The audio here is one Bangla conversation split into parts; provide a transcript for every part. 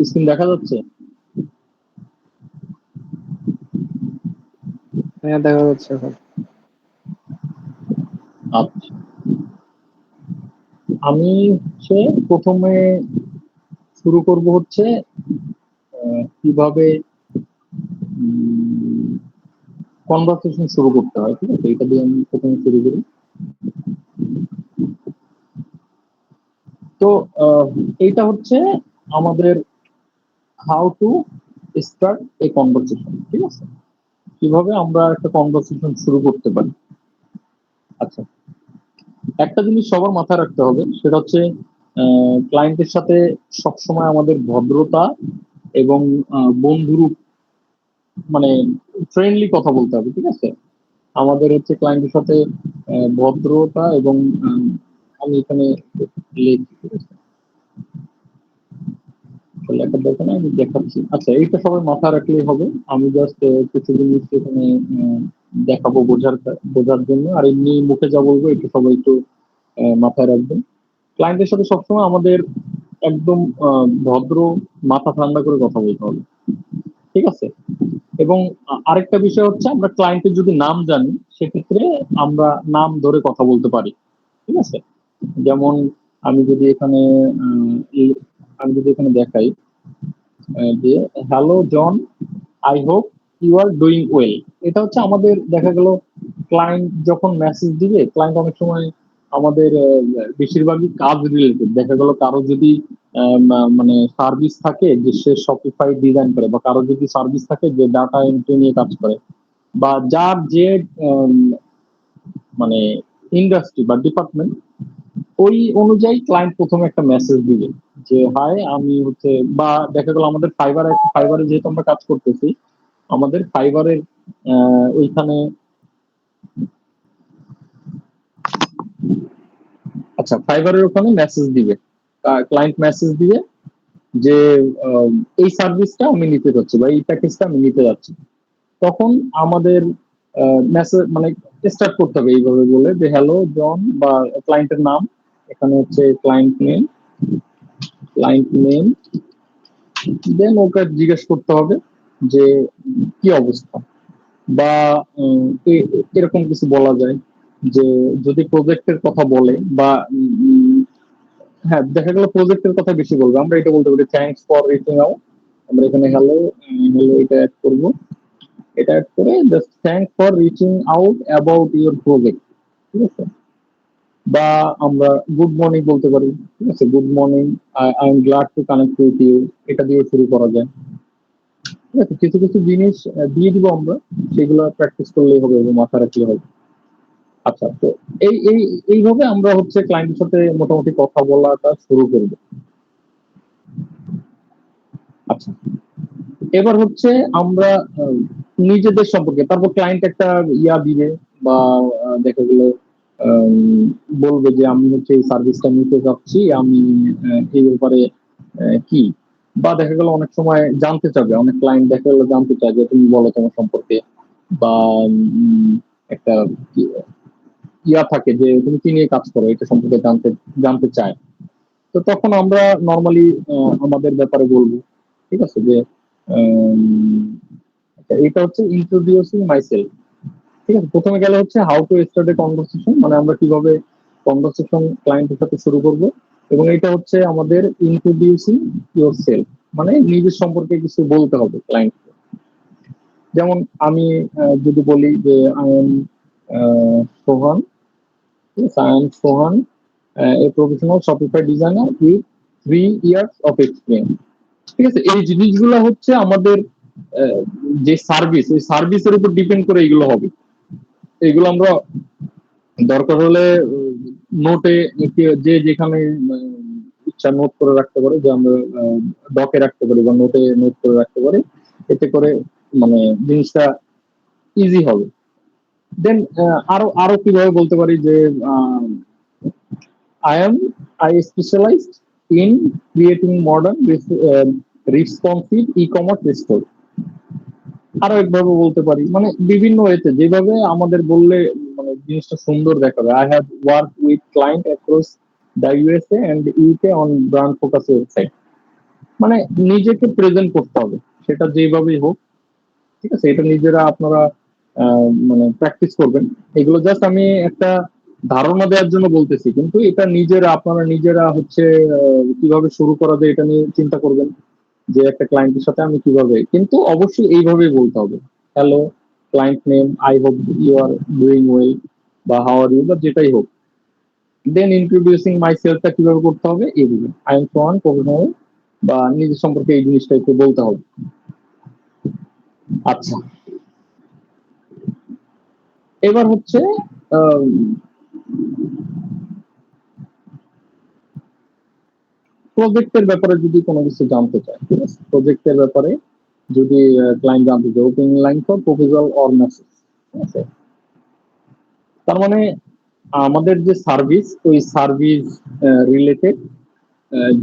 স্ক্রিন দেখা যাচ্ছে? হ্যাঁ দেখা যাচ্ছে এখন। আচ্ছা, আমি হচ্ছে প্রথমে শুরু করব হচ্ছে কিভাবে কনভারসেশন শুরু করতে হয়, ঠিক আছে? এটা দিয়ে আমি প্রথমে শুরু করি। তো এইটা হচ্ছে আমাদের how to start a conversation, ঠিক আছে? কিভাবে আমরা একটা কনভারসেশন শুরু করতে পারি। আচ্ছা, একটা জিনিস সবার মাথায় রাখতে হবে, সেটা হচ্ছে ক্লায়েন্টের সাথে সবসময় আমাদের ভদ্রতা এবং বন্ধুরূপ মানে ফ্রেন্ডলি কথা বলতে হবে, ঠিক আছে? আমাদের হচ্ছে ক্লায়েন্টের সাথে ভদ্রতা এবং আমি এখানে লিখি, ঠিক আছে? লেখার দরকার নেই, আমি দেখাচ্ছি। আচ্ছা, এইটা সবাই মাথায় রাখলেই হবে। আমি জাস্ট কিছু জিনিস এখানে দেখাবো বোঝার জন্য, আর এমনি মুখে যা বলবো একটু সবাই একটু মাথায় রাখবেন। ক্লায়েন্টের সাথে সবসময় আমাদের একদম ভদ্র, মাথা ঠান্ডা করে কথা বলতে হবে, ঠিক আছে? এবং আরেকটা বিষয় হচ্ছে, আমরা ক্লায়েন্টের যদি নাম জানি সেক্ষেত্রে আমরা নাম ধরে কথা বলতে পারি, ঠিক আছে? যেমন আমি যদি এখানে দেখাই যে hello John, I hope you are doing well. এটা হচ্ছে আমাদের দেখা গেল ক্লায়েন্ট যখন মেসেজ দিবে, ক্লায়েন্ট অনেক সময় আমাদের বেশিরভাগই কাজ রিলেটেড। দেখা গেল কারো যদি মানে সার্ভিস থাকে যে সে শপিফাই ডিজাইন করে, বা কারো যদি সার্ভিস থাকে যে ডাটা এন্ট্রি নিয়ে কাজ করে, বা যার যে মানে ইন্ডাস্ট্রি বা ডিপার্টমেন্ট, ওই অনুযায়ী ক্লায়েন্ট প্রথমে একটা মেসেজ দিবে যে হাই আমি হচ্ছে, বা দেখা গেল আমাদের ফাইবারে যেহেতু আমরা কাজ করতেছি, আমাদের ফাইবারের ওইখানে আচ্ছা ফাইবারের ওখানে মেসেজ দিবে, ক্লায়েন্ট মেসেজ দিবে যে এই সার্ভিসটা আমি নিতে যাচ্ছি বা এই প্যাকেজটা আমি নিতে যাচ্ছি। তখন আমাদের মেসেজ মানে স্টার্ট করতে হবে এইভাবে বলে যে হ্যালো জন, বা ক্লায়েন্টের নাম, এখানে হচ্ছে ক্লায়েন্ট নেম, দেন ওকে জিজ্ঞেস করতে হবে যে কি অবস্থা, বা এরকম কিছু বলা যায় যে যদি প্রজেক্টের কথা বলে, বা হ্যাঁ দেখা গেল প্রজেক্টের কথা বেশি বলবো, আমরা এটা বলতে পারি থ্যাঙ্কস ফর রিচিং আউট। আমরা এখানে হ্যালো এটা অ্যাড করবো, এটা অ্যাড করে just thanks for reaching out about your project, ঠিক আছে? বা আমরা গুড মর্নিং বলতে পারি, ঠিক আছে? Good morning, I am glad to connect with you, এটা দিয়ে শুরু করা যায়, ঠিক আছে? কিছু কিছু জিনিস দিয়ে দিব আমরা, সেগুলো প্র্যাকটিস করলেই হবে এবং মাথা রাখলে হবে। আচ্ছা, তো এইভাবে আমরা হচ্ছে ক্লায়েন্টের সাথে মোটামুটি কথা বলাটা শুরু করব। আচ্ছা, এবার হচ্ছে আমরা নিজেদের সম্পর্কে, তারপর ক্লায়েন্ট একটা দিবে, বা দেখা গেল বলবে যে আমি হচ্ছে এই সার্ভিসটা নিতে যাচ্ছি, আমি এই ব্যাপারে কি, বা দেখা গেল অনেক সময় জানতে চাবে, অনেক ক্লায়েন্ট দেখা গেল জানতে চায় যে তুমি বলো তোমার সম্পর্কে, বা একটা থাকে যে তুমি কি নিয়ে কাজ করো, এটা সম্পর্কে জানতে চায়। তো তখন আমরা নর্মালি আমাদের ব্যাপারে বলবো, ঠিক আছে? যে এটা হচ্ছে ইন্ট্রোডিউসিং মাইসেলফ, ঠিক আছে? প্রথমে গেলে হচ্ছে how to start a conversation, মানে আমরা কিভাবে কনভারসেশন ক্লায়েন্টের সাথে শুরু করব। এবং এটা হচ্ছে আমাদের ইন্ট্রোডিউসিং ইউর সেলফ, মানে নিজের সম্পর্কে কিছু বলতে হবে ক্লায়েন্টকে। যেমন আমি যদি বলি যে I am Sohan, I am Sohan, a professional Shopify designer with 3 years of experience, ঠিক আছে? এই জিনিসগুলো হচ্ছে আমাদের যে সার্ভিস, ওই সার্ভিসের উপর ডিপেন্ড করে এগুলো হবে। এগুলো আমরা দরকার হলে নোটে, যে যেখানে ইচ্ছা নোট করে রাখতে পারে, যে আমরা ডকে রাখতে পারি বা নোটে নোট করে রাখতে পারি, এতে করে মানে জিনিসটা ইজি হবে। দেন আরো কিভাবে বলতে পারি যে I specialised in creating modern responsive e-commerce store. আরো একভাবে বলতে পারি, মানে বিভিন্ন ওয়েতে যেভাবে আমাদের বললে মানে জিনিসটা সুন্দর দেখাবে। I have work with client across the USA and UK on brand focus website. মানে নিজেকে প্রেজেন্ট করতে হবে, সেটা যেভাবেই হোক। ঠিক আছে, এটা নিজেরা আপনারা মানে প্র্যাকটিস করবেন। এগুলো জাস্ট আমি একটা ধারণা দেওয়ার জন্য বলতেছি, কিন্তু এটা নিজেরা আপনারা নিজেরা হচ্ছে কিভাবে শুরু করা যায় এটা নিয়ে চিন্তা করবেন, যে একটা ক্লায়েন্টের সাথে আমি কিভাবে, কিন্তু অবশ্যই এইভাবেই বলতে হবে। Hello, client name, I hope you are doing well, বা হাউ আর ইউ, বা যেটাই হোক। দেন ইন্ট্রোডিউসিং মাই সেলফটা কিভাবে করতে হবে, এইভাবে আই এম সোহান প্রফেশনাল, বা নিজের সম্পর্কে এই জিনিসটা একটু বলতে হবে। আচ্ছা, এবার হচ্ছে প্রজেক্টের ব্যাপারে যদি কোনো কিছু জানতে চায়, ঠিক আছে, প্রজেক্টের ব্যাপারে যদি ক্লায়েন্ট জানতে চায়, opening line for proposal or message. ঠিক আছে, তার মানে আমাদের যে সার্ভিস, ওই সার্ভিস রিলেটেড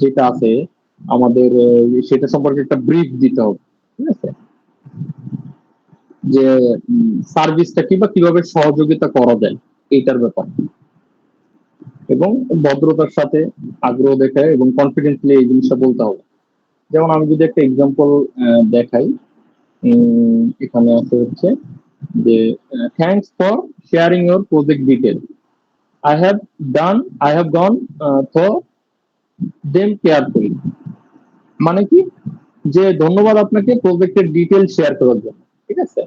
যেটা আছে আমাদের, সেটা সম্পর্কে একটা ব্রিফ দিতে হবে। ঠিক আছে, যে সার্ভিসটা কি বা কিভাবে সহযোগিতা করা যায় এইটার ব্যাপার, এবং ভদ্রতার সাথে আগ্রহ দেখায় এবং কনফিডেন্টলি এই জিনিসটা বলতে হবে। যেমন আমি যদি একটা এক্সাম্পল দেখাই, এখানে আছে হচ্ছে যে thanks for sharing your project detail, I have done I have gone through them carefully. মানে কি, যে ধন্যবাদ আপনাকে প্রজেক্টের ডিটেল শেয়ার করার জন্য। ঠিক আছে,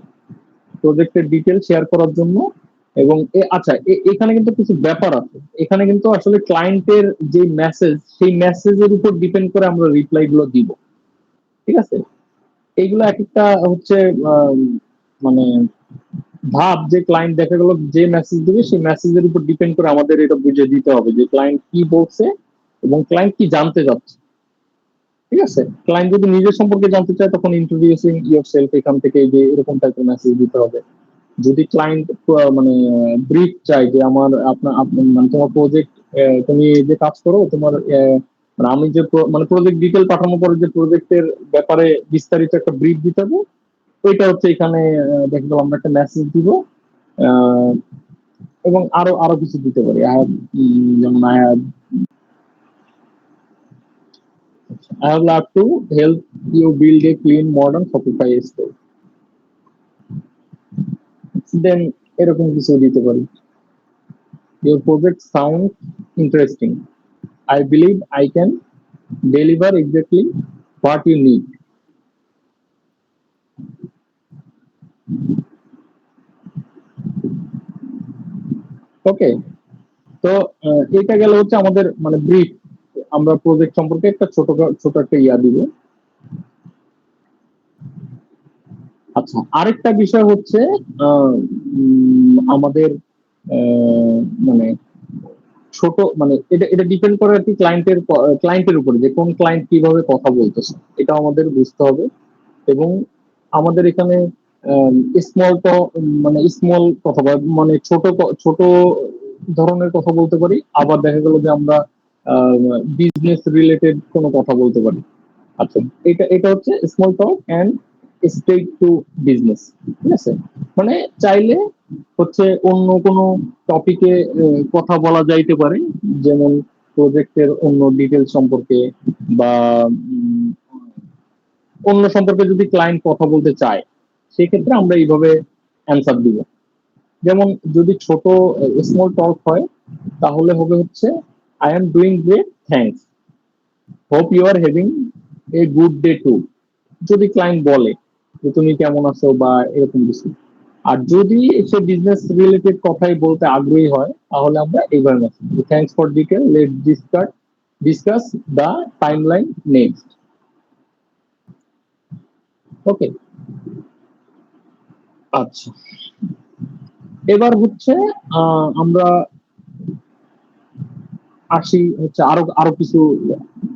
প্রজেক্টের ডিটেল শেয়ার করার জন্য। এবং আচ্ছা, এখানে কিন্তু কিছু ব্যাপার আছে, এখানে কিন্তু আসলে ক্লায়েন্টের যে মেসেজ, সেই মেসেজের উপর ডিপেন্ড করে আমরা রিপ্লাই গুলো দিব। ঠিক আছে, এইগুলো এক একটা হচ্ছে আহ, মানে ভাব, যে ক্লায়েন্ট দেখা গেল যে মেসেজ দিবে সেই মেসেজের উপর ডিপেন্ড করে আমাদের এটা বুঝে দিতে হবে যে ক্লায়েন্ট কি বলছে এবং ক্লায়েন্ট কি জানতে যাচ্ছে। ঠিক আছে, ক্লায়েন্ট যদি নিজের সম্পর্কে জানতে চায় তখন ইন্ট্রোডিউসিং ইউর সেলফ এখান থেকে যে এরকম টাইপের মেসেজ দিতে হবে। যদি ক্লায়েন্ট মানে ব্রিফ চাই যে আমার আপনার মানে তোমার প্রজেক্ট, তুমি যে কাজ করো তোমার মানে আমি যে মানে প্রজেক্ট ডিটেল পাঠানোর পরে যে প্রজেক্টের ব্যাপারে বিস্তারিত একটা ব্রিফ দিতে হবে, ওইটা হচ্ছে এখানে দেখা গেল আমরা একটা মেসেজ দিব। আহ, এবং আরো আরো কিছু দিতে পারি। যেমন I have loved to help you build a clean modern Shopify store. Then এরকম কিছু দিতে পারি। Your project sounds interesting. I believe I can deliver exactly what you need. ওকে, তো এটা গেল হচ্ছে আমাদের মানে ব্রিফ। আমরা প্রজেক্ট সম্পর্কে একটা ছোট ছোট একটা ইয়া দিব। আচ্ছা, আরেকটা বিষয় হচ্ছে আমাদের মানে ছোট মানে এটা এটা ডিপেন্ড করে আর কি ক্লায়েন্টের উপরে, যে কোন ক্লায়েন্ট কিভাবে কথা বলতেছে, এটা আমাদের বুঝতে হবে। এবং আমাদের এখানে স্মল মানে স্মল কথা মানে ছোট ছোট ধরনের কথা বলতে পারি, আবার দেখা গেল যে আমরা বিজনেস রিলেটেড কোনো কথা বলতে পারি। আচ্ছা, এটা এটা হচ্ছে small talk and straight to business. ঠিক আছে, মানে চাইলে হচ্ছে অন্য কোনো টপিকে কথা বলা যাইতে পারে, যেমন প্রজেক্টের অন্য ডিটেল সম্পর্কে, বা অন্য সম্পর্কে যদি ক্লায়েন্ট কথা বলতে চায়, সেক্ষেত্রে আমরা এইভাবে অ্যান্সার দিব। যেমন যদি ছোট স্মল টক হয়, তাহলে হবে হচ্ছে I am doing great, thanks, hope you are having a good day too. যদি ক্লায়েন্ট বলে যে তুমি কেমন আছো বা এরকম কিছু। আর যদি সে বিজনেস রিলেটেড কথাই বলতে আগ্রহী হয়, তাহলে আমরা এইভাবে মেসেজ দিই, thanks for detail, let discuss the timeline next. Okay, আচ্ছা, এবার হচ্ছে আমরা আসি হচ্ছে আরো আরো কিছু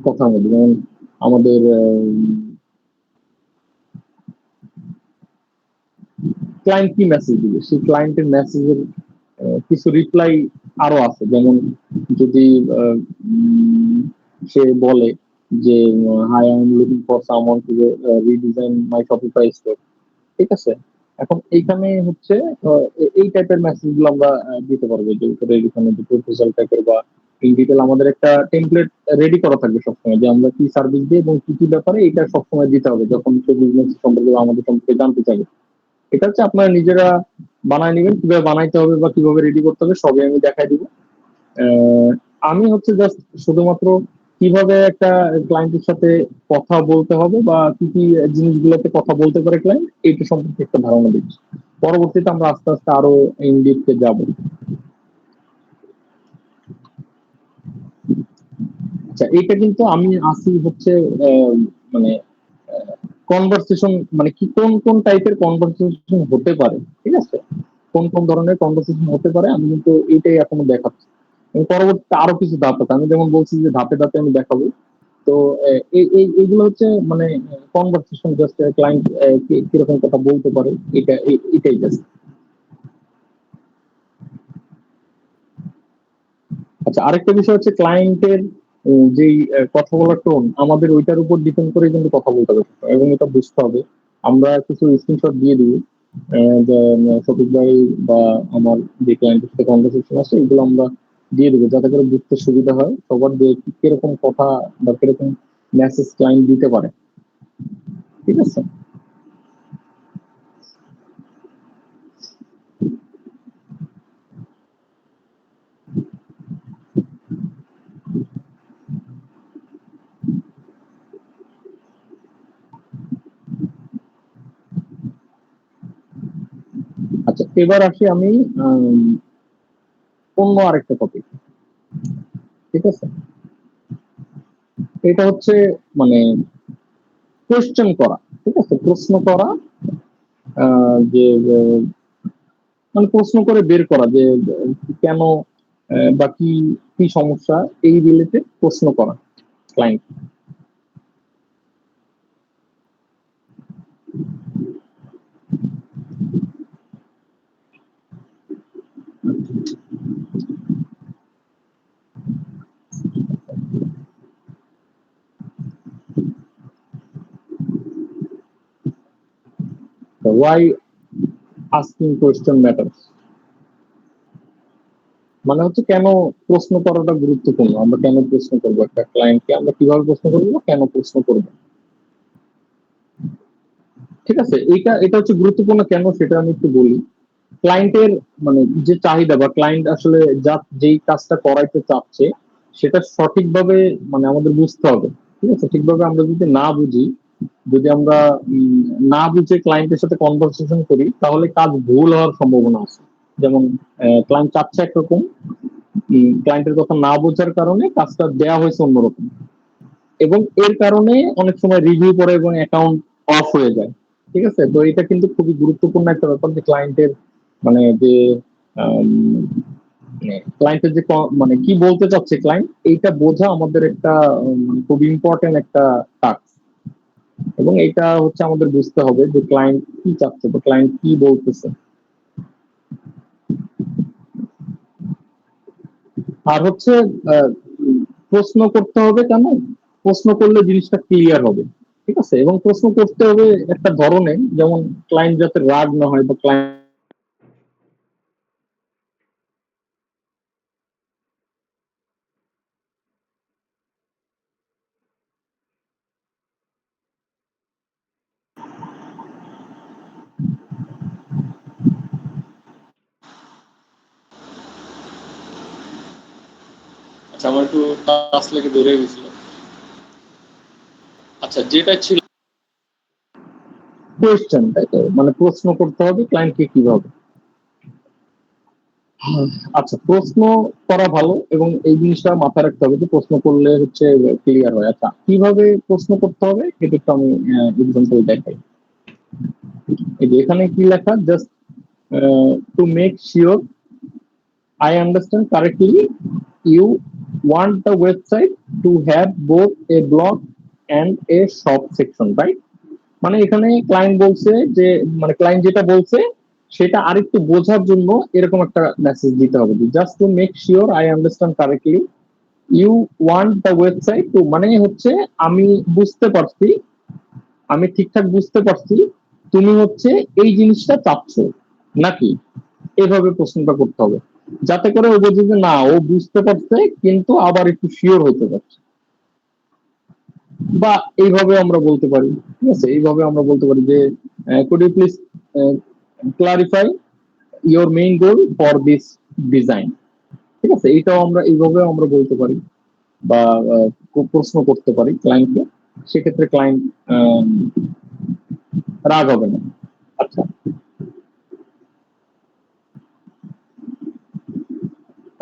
কথার মধ্যে, যেমন আমাদের ক্লায়েন্ট কি মেসেজ দিবে, সেই ক্লায়েন্টের মেসেজের কিছু রিপ্লাই আরো আছে। যেমন যদি সে বলে যে hi, I am looking for someone to redesign my Shopify store. ঠিক আছে, এখন এইখানে হচ্ছে এই টাইপের মেসেজ গুলো আমরা দিতে পারবো, যে উপরে এখানে প্রপোজাল টাইপের বা ইন ডিটেল আমাদের একটা টেমপ্লেট রেডি করা থাকবে সবসময়, যে আমরা কি সার্ভিস দিই এবং কি কি ব্যাপারে এটা সবসময় দিতে হবে যখন সে বিজনেস সম্পর্কে বা আমাদের সম্পর্কে জানতে চাইবে। এটা হচ্ছে আপনারা নিজেরা বানায় নেবেন, কিভাবে বানাইতে হবে বা কিভাবে রেডি করতে হবে সবই আমি দেখাই দিব। আমি হচ্ছে জাস্ট শুধুমাত্র কিভাবে একটা ক্লায়েন্টের সাথে কথা বলতে হবে বা কি কি জিনিসগুলোতে কথা বলতে পারে ক্লায়েন্ট, এইটা সম্পর্কে একটা ধারণা দিচ্ছি। পরবর্তীতে আমরা আস্তে আস্তে আরো ইন ডিপে যাব। আচ্ছা, এইটা কিন্তু আমি আসি হচ্ছে মানে কনভারসেশন, মানে কি কোন কোন টাইপের কনভারসেশন হতে পারে, ঠিক আছে, কোন কোন ধরনের কনভারসেশন হতে পারে আমি কিন্তু এইটাই এখনো দেখাচ্ছি। এবং পরবর্তীতে আরো কিছু ধাপ আছে, আমি যেমন বলছি যে ধাপে ধাপে আমি দেখাবো। তো এইগুলো হচ্ছে মানে কনভারসেশন, জাস্ট ক্লায়েন্ট কিরকম কথা বলতে পারে, এটাই জাস্ট। আচ্ছা, আরেকটা বিষয় হচ্ছে ক্লায়েন্টের যেই কথা বলার টোন, আমাদের ওইটার উপর ডিপেন্ড করে কিন্তু কথা বলতে হবে এবং এটা বুঝতে হবে। আমরা কিছু স্ক্রিনশট দিয়ে দিব, যে শফিক ভাই বা আমার যে ক্লায়েন্টের সাথে কনভারসেশন আছে এগুলো আমরা দিয়ে দেবো, যাতে করে বুঝতে সুবিধা হয় সবার, যে কিরকম কথা বা কিরকম মেসেজ ক্লায়েন্ট দিতে পারে, ঠিক আছে। আচ্ছা, এবার আসি আমি অন্য আরেকটা টপিক, ঠিক আছে। এটা হচ্ছে মানে কোয়েশ্চেন করা, ঠিক আছে, প্রশ্ন করা, যে মানে প্রশ্ন করে বের করা যে কেন বা কি কি সমস্যা, এই রিলেটেড প্রশ্ন করা client. Why asking question matters, মানে হচ্ছে কেন প্রশ্ন করাটা গুরুত্বপূর্ণ, আমরা কেন প্রশ্ন করবো একটা ক্লায়েন্টকে, আমরা কিভাবে প্রশ্ন করবো, কেন প্রশ্ন করবো, ঠিক আছে। এটা এটা হচ্ছে গুরুত্বপূর্ণ কেন, সেটা আমি একটু বলি। ক্লায়েন্টের মানে যে চাহিদা বা ক্লায়েন্ট আসলে যা যেই কাজটা করাইতে চাচ্ছে সেটা সঠিকভাবে মানে আমাদের বুঝতে হবে, ঠিক আছে। ঠিকভাবে আমরা যদি না বুঝি, যদি আমরা না বুঝে ক্লায়েন্টের সাথে কনভারসেশন করি, তাহলে কাজ ভুল হওয়ার সম্ভাবনা আছে। যেমন ক্লায়েন্ট চাচ্ছে একরকম, ক্লায়েন্টের কথা না বোঝার কারণে কাজটা দেওয়া হয়েছে অন্যরকম, এবং এর কারণে অনেক সময় রিভিউ পড়ে এবং অ্যাকাউন্ট অফ হয়ে যায়, ঠিক আছে। তো এটা কিন্তু খুবই গুরুত্বপূর্ণ একটা ব্যাপার, যে ক্লায়েন্টের মানে যে ক্লায়েন্টের যে মানে কি বলতে চাচ্ছে ক্লায়েন্ট, এইটা বোঝা আমাদের একটা খুব ইম্পর্টেন্ট একটা টাস্ক। এবং এটা হচ্ছে আমাদের বুঝতে হবে যে ক্লায়েন্ট কি চাচ্ছে বা ক্লায়েন্ট কি বলতেছে। আর হচ্ছে আহ, প্রশ্ন করতে হবে কেন, প্রশ্ন করলে জিনিসটা ক্লিয়ার হবে, ঠিক আছে। এবং প্রশ্ন করতে হবে একটা ধরনের, যেমন ক্লায়েন্ট যাতে রাগ না হয় বা ক্লায়েন্ট। আচ্ছা, আমার একটু টাচ লেগে বেড়ে গেছিল। আচ্ছা, যেটা ছিল কোয়েশ্চেন, তাই তো, মানে প্রশ্ন করতে হবে ক্লায়েন্টকে কিভাবে। আচ্ছা, প্রশ্ন করা ভালো এবং এই জিনিসটা মাথায় রাখতে হবে যে প্রশ্ন করলে হচ্ছে ক্লিয়ার হয়। আচ্ছা, কিভাবে প্রশ্ন করতে হবে এটা একটু আমি এক্সাম্পল দেখাই। এই যে এখানে কি লেখা, just to make sure I understand correctly, you want the website to have both a blog and a shop section, right? মানে এখানে ক্লায়েন্ট বলছে যে, মানে ক্লায়েন্ট যেটা বলছে সেটা আরেকটু বোঝার জন্য এরকম একটা মেসেজ দিতে হবে, just to make sure I understand correctly you want the website to, মানে হচ্ছে আমি বুঝতে পারছি, আমি ঠিকঠাক বুঝতে পারছি তুমি হচ্ছে এই জিনিসটা চাচ্ছ নাকি, এভাবে প্রশ্নটা করতে হবে। যাতে করে ও বোঝে যে না, ও বুঝতে পারছে কিন্তু আবার একটু শিওর হতে পারছে। বা এইভাবে আমরা বলতে পারি, ঠিক আছে, এইভাবে আমরা বলতে পারি যে could you please clarify your main goal for this design, ঠিক আছে, এইটাও আমরা এইভাবে আমরা বলতে পারি বা প্রশ্ন করতে পারি ক্লায়েন্টকে। সেক্ষেত্রে ক্লায়েন্ট রাগ হবে না। আচ্ছা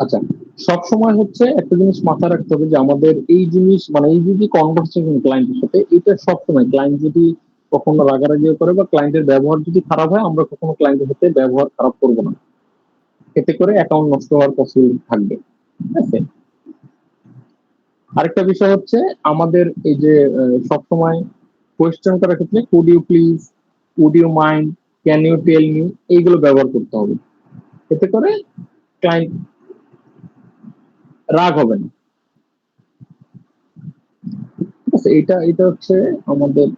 আচ্ছা, সবসময় হচ্ছে একটা জিনিস মাথায় রাখতে হবে যে আমাদের এই জিনিস মানে এই যদি কনভারসেশন ক্লায়েন্টের সাথে, এটা সবসময় ক্লায়েন্ট যদি কখনো রাগারাগিও করে বা ক্লায়েন্টের ব্যবহার যদি খারাপ হয়, আমরা কখনো ক্লায়েন্টের সাথে ব্যবহার খারাপ করবো না। এতে করে অ্যাকাউন্ট নষ্ট হওয়ার পসিবিলিটি থাকবে, ঠিক আছে। আরেকটা বিষয় হচ্ছে আমাদের এই যে সবসময় কোয়েশ্চেন করার ক্ষেত্রে could you please, would you mind, can you tell me, এইগুলো ব্যবহার করতে হবে। এতে করে ক্লায়েন্ট রাগ হবে না, ঠিক আছে। এটা এটা হচ্ছে আমাদের